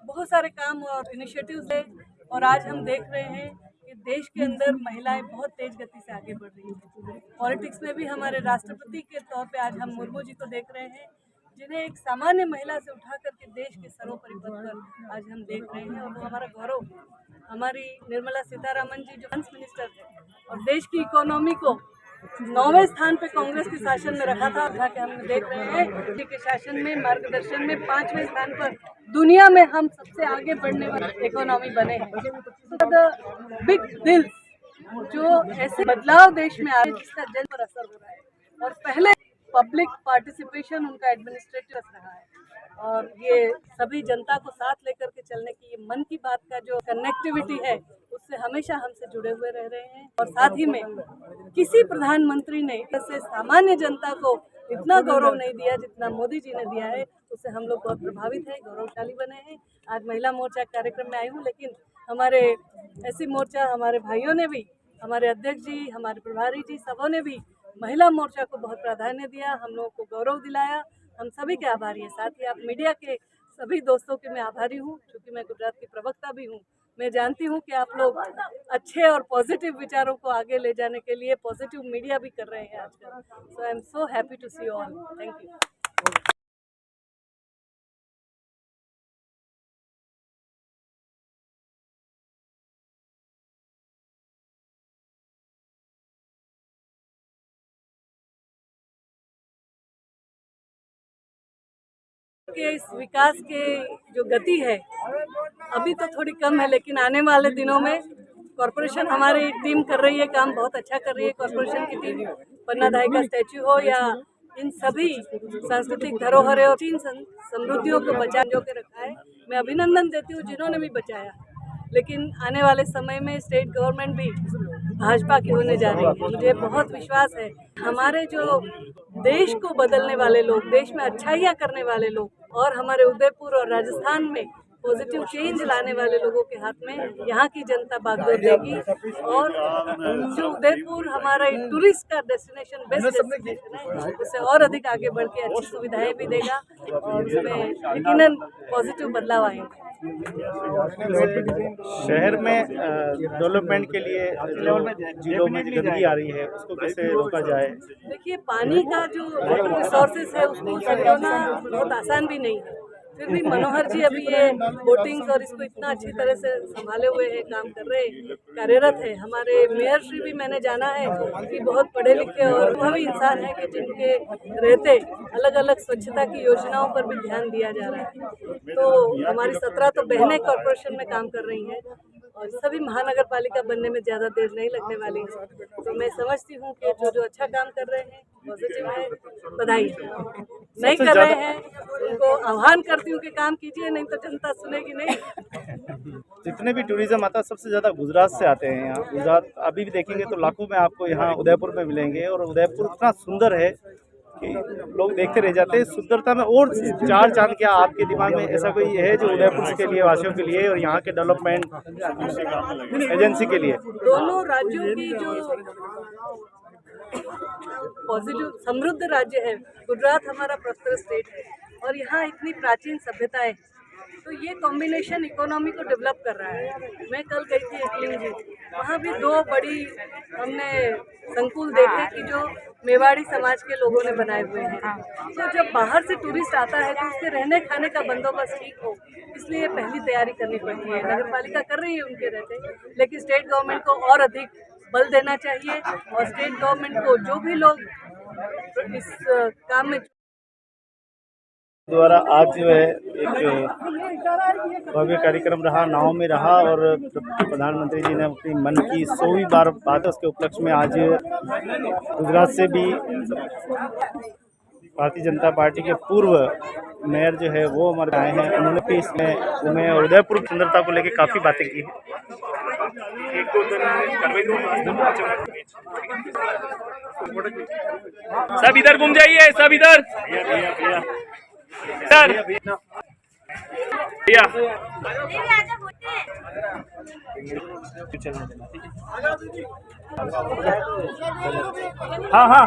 Speaker 22: बहुत सारे काम और इनिशिएटिव्स है। और आज हम देख रहे हैं कि देश के अंदर महिलाएं बहुत तेज गति से आगे बढ़ रही हैं। पॉलिटिक्स में भी हमारे राष्ट्रपति के तौर पे आज हम मुर्मू जी को देख रहे हैं जिन्हें एक सामान्य महिला से उठा करके देश के सर्वोपरि पद पर आज हम देख रहे हैं। और वो हमारा गौरव, हमारी निर्मला सीतारमण जी जो फाइनेंस मिनिस्टर थे और देश की इकोनॉमी को 9वें स्थान पे कांग्रेस के शासन में रखा था, उठा के हम देख रहे हैं मोदी के शासन में मार्गदर्शन में 5वें स्थान पर दुनिया में हम सबसे आगे बढ़ने वाले इकोनॉमी बने हैं। बिग डील जो ऐसे बदलाव देश में आ रहे हैं जिसका जन पर असर हो रहा है और पहले पब्लिक पार्टिसिपेशन उनका एडमिनिस्ट्रेटिव रहा है और ये सभी जनता को साथ लेकर के चलने की ये मन की बात का जो कनेक्टिविटी है उससे हमेशा हमसे जुड़े हुए रह रहे हैं। और साथ ही में किसी प्रधानमंत्री ने इससे सामान्य जनता को इतना गौरव नहीं दिया जितना मोदी जी ने दिया है, उससे हम लोग बहुत प्रभावित हैं, गौरवशाली बने हैं। आज महिला मोर्चा कार्यक्रम में आई हूँ, लेकिन हमारे एससी मोर्चा हमारे भाइयों ने भी, हमारे अध्यक्ष जी, हमारे प्रभारी जी, सबों ने भी महिला मोर्चा को बहुत प्राधान्य दिया, हम लोगों को गौरव दिलाया। हम सभी के आभारी हैं। साथ ही आप मीडिया के सभी दोस्तों के मैं आभारी हूँ, क्योंकि मैं गुजरात की प्रवक्ता भी हूँ। मैं जानती हूँ कि आप लोग अच्छे और पॉजिटिव विचारों को आगे ले जाने के लिए पॉजिटिव मीडिया भी कर रहे हैं आजकल। So I am so happy to see you all. Thank you. के इस विकास के जो गति है अभी तो थोड़ी कम है, लेकिन आने वाले दिनों में कॉरपोरेशन हमारी टीम कर रही है, काम बहुत अच्छा कर रही है कॉरपोरेशन की टीम। पन्नाधाई का स्टैच्यू हो या इन सभी सांस्कृतिक धरोहरों और चीन समृद्धियों को बचा जो के रखा है, मैं अभिनंदन देती हूँ जिन्होंने भी बचाया। लेकिन आने वाले समय में स्टेट गवर्नमेंट भी भाजपा की होने जा रही है। मुझे बहुत विश्वास है हमारे जो देश को बदलने वाले लोग, देश में अच्छाइयाँ करने वाले लोग और हमारे उदयपुर और राजस्थान में पॉजिटिव चेंज लाने वाले लोगों के हाथ में यहाँ की जनता बागडोर देगी। और जो उदयपुर हमारा एक टूरिस्ट का डेस्टिनेशन, बेस्ट डेस्टिनेशन है, उसे और अधिक आगे बढ़ के अच्छी सुविधाएं भी देगा और उसमें यकीनन पॉजिटिव बदलाव आएंगे।
Speaker 1: शहर में डेवलपमेंट के लिए जिलों में गंदगी आ रही है, उसको कैसे रोका जाए?
Speaker 22: देखिए, पानी का जो वाटर रिसोर्सेज है उसको संभालना बहुत आसान भी नहीं है, फिर भी मनोहर जी अभी ये बोटिंग और इसको इतना अच्छी तरह से संभाले हुए हैं, काम कर रहे हैं, कार्यरत है। हमारे मेयर श्री भी मैंने जाना है कि बहुत पढ़े लिखे और अनुभवी इंसान है कि जिनके रहते अलग अलग स्वच्छता की योजनाओं पर भी ध्यान दिया जा रहा है। तो हमारी 17 तो बहनें कॉरपोरेशन में काम कर रही हैं और सभी महानगर पालिका बनने में ज़्यादा देर नहीं लगने वाली है। तो मैं समझती हूँ कि जो अच्छा काम कर रहे हैं पॉजिटिव है, बधाई। नहीं कर रहे हैं उनको आह्वान करती हूँ कि काम कीजिए, नहीं तो जनता सुनेगी नहीं।
Speaker 1: जितने भी टूरिज्म आता है सबसे ज़्यादा गुजरात से आते हैं यहाँ। गुजरात अभी भी देखेंगे तो लाखों में आपको यहाँ उदयपुर में मिलेंगे और उदयपुर इतना सुंदर है कि लोग देखते रह जाते हैं। सुंदरता में और 4 चांद क्या आपके दिमाग में ऐसा कोई है जो उदयपुर के लिए, वासियों के लिए और यहाँ के डेवलपमेंट एजेंसी के लिए?
Speaker 22: दोनों राज्यों की जो पॉजिटिव समृद्ध राज्य है, गुजरात हमारा प्रॉस्परस स्टेट है और यहाँ इतनी प्राचीन सभ्यताएं, तो ये कॉम्बिनेशन इकोनॉमी को डेवलप कर रहा है। मैं कल गई थी एकलिंग जी, वहाँ भी 2 बड़ी हमने संकुल देखे कि जो मेवाड़ी समाज के लोगों ने बनाए हुए हैं। तो जब बाहर से टूरिस्ट आता है तो उसके रहने खाने का बंदोबस्त ठीक हो, इसलिए पहली तैयारी करनी पड़ती है। नगर पालिका कर रही है उनके रहते, लेकिन स्टेट गवर्नमेंट को और अधिक बल देना चाहिए और स्टेट गवर्नमेंट को जो भी लोग इस काम में
Speaker 1: द्वारा आज जो है एक भव्य कार्यक्रम रहा, नाव में रहा और प्रधानमंत्री जी ने अपनी मन की 100वीं बार बात है, उसके उपलक्ष्य में आज गुजरात से भी भारतीय जनता पार्टी के पूर्व मेयर जो है वो हमारे आए हैं। उन्होंने भी इसमें घूमे और उदयपुर की सुंदरता को लेकर काफ़ी बातें की हैं।
Speaker 12: सब इधर घूम जाइए, सब इधर सर भैया। हाँ हाँ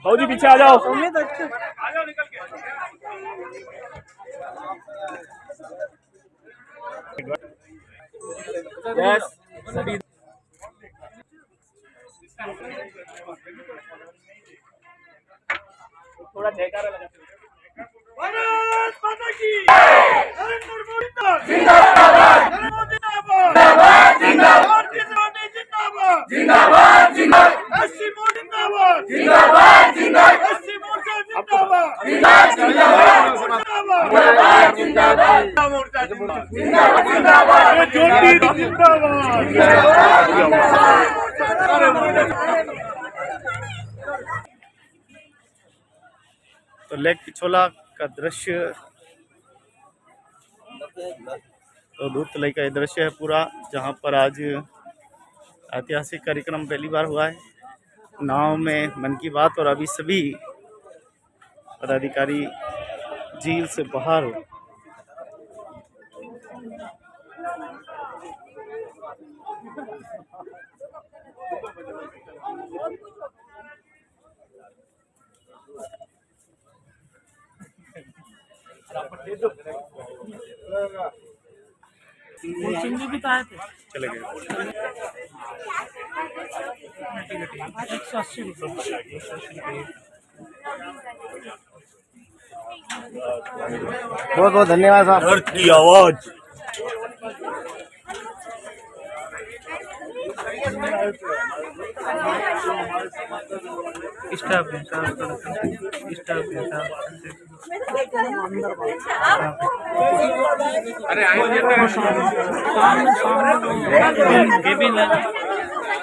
Speaker 12: भाऊ जी पीछे आ जाओ। यस सभी थोड़ा जयकारा लगा। भारत माता की नरेंद्र मोदी जिंदाबाद, जिंदाबाद जिंदाबाद, जिंदाबाद जिंदाबाद, एससी मोदी जिंदाबाद, जिंदाबाद जिंदाबाद, एससी मोर्चा जिंदाबाद, जिंदाबाद जिंदाबाद, जिंदाबाद मोर्चा जिंदाबाद, जिंदाबाद ज्योति जिंदाबाद।
Speaker 1: तो लेक पिछोला का दृश्य, तो दूध तलाई का ये दृश्य है पूरा, जहाँ पर आज ऐतिहासिक कार्यक्रम पहली बार हुआ है। नाव में मन की बात और अभी सभी पदाधिकारी झील से बाहर
Speaker 18: भी तो आए थे,
Speaker 1: चले गए।
Speaker 18: 180 रुपये।
Speaker 1: बहुत बहुत धन्यवाद साहब।
Speaker 12: घर की आवाज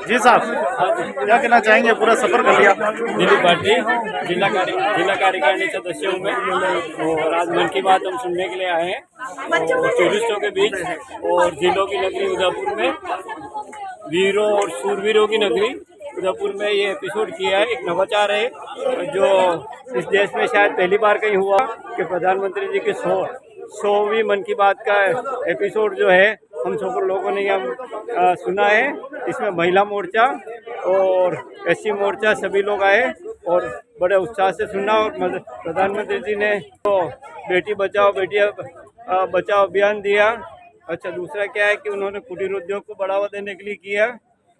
Speaker 1: जी साहब, क्या कहना चाहेंगे? पूरा सफर कर लिया।
Speaker 3: दिल्ली पार्टी जिला कार्यकारिणी सदस्य हूँ मैं और आज मन की बात हम सुनने के लिए आए हैं और टूरिस्टों के बीच और जिलों की नगरी उदयपुर में वीरों और शूरवीरों की नगरी उदयपुर में ये एपिसोड किया है। एक नवाचार है जो इस देश में शायद पहली बार कहीं हुआ कि प्रधानमंत्री जी की 100वीं मन की बात का एपिसोड जो है हम सब लोगों ने यहाँ सुना है। इसमें महिला मोर्चा और SC मोर्चा सभी लोग आए और बड़े उत्साह से सुना। और प्रधानमंत्री जी ने तो बेटी बचाओ बेटी बचाओ अभियान दिया। अच्छा, दूसरा क्या है कि उन्होंने कुटीर उद्योग को बढ़ावा देने के लिए किया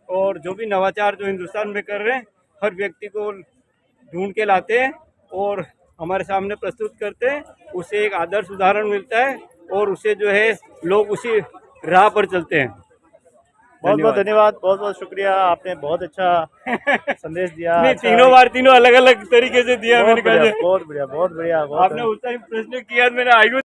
Speaker 3: और जो भी नवाचार जो हिंदुस्तान में कर रहे हैं हर व्यक्ति को ढूंढ के लाते हैं और हमारे सामने प्रस्तुत करते हैं। उसे एक आदर्श उदाहरण मिलता है और उसे जो है लोग उसी राह पर चलते हैं।
Speaker 1: बहुत बहुत धन्यवाद, बहुत बहुत शुक्रिया, आपने बहुत अच्छा संदेश दिया।
Speaker 3: नहीं, तीनों अलग अलग तरीके से दिया मैंने कहा।
Speaker 1: बहुत बढ़िया बहुत बढ़िया।
Speaker 3: आपने उस टाइम प्रश्न किया, मैंने आयु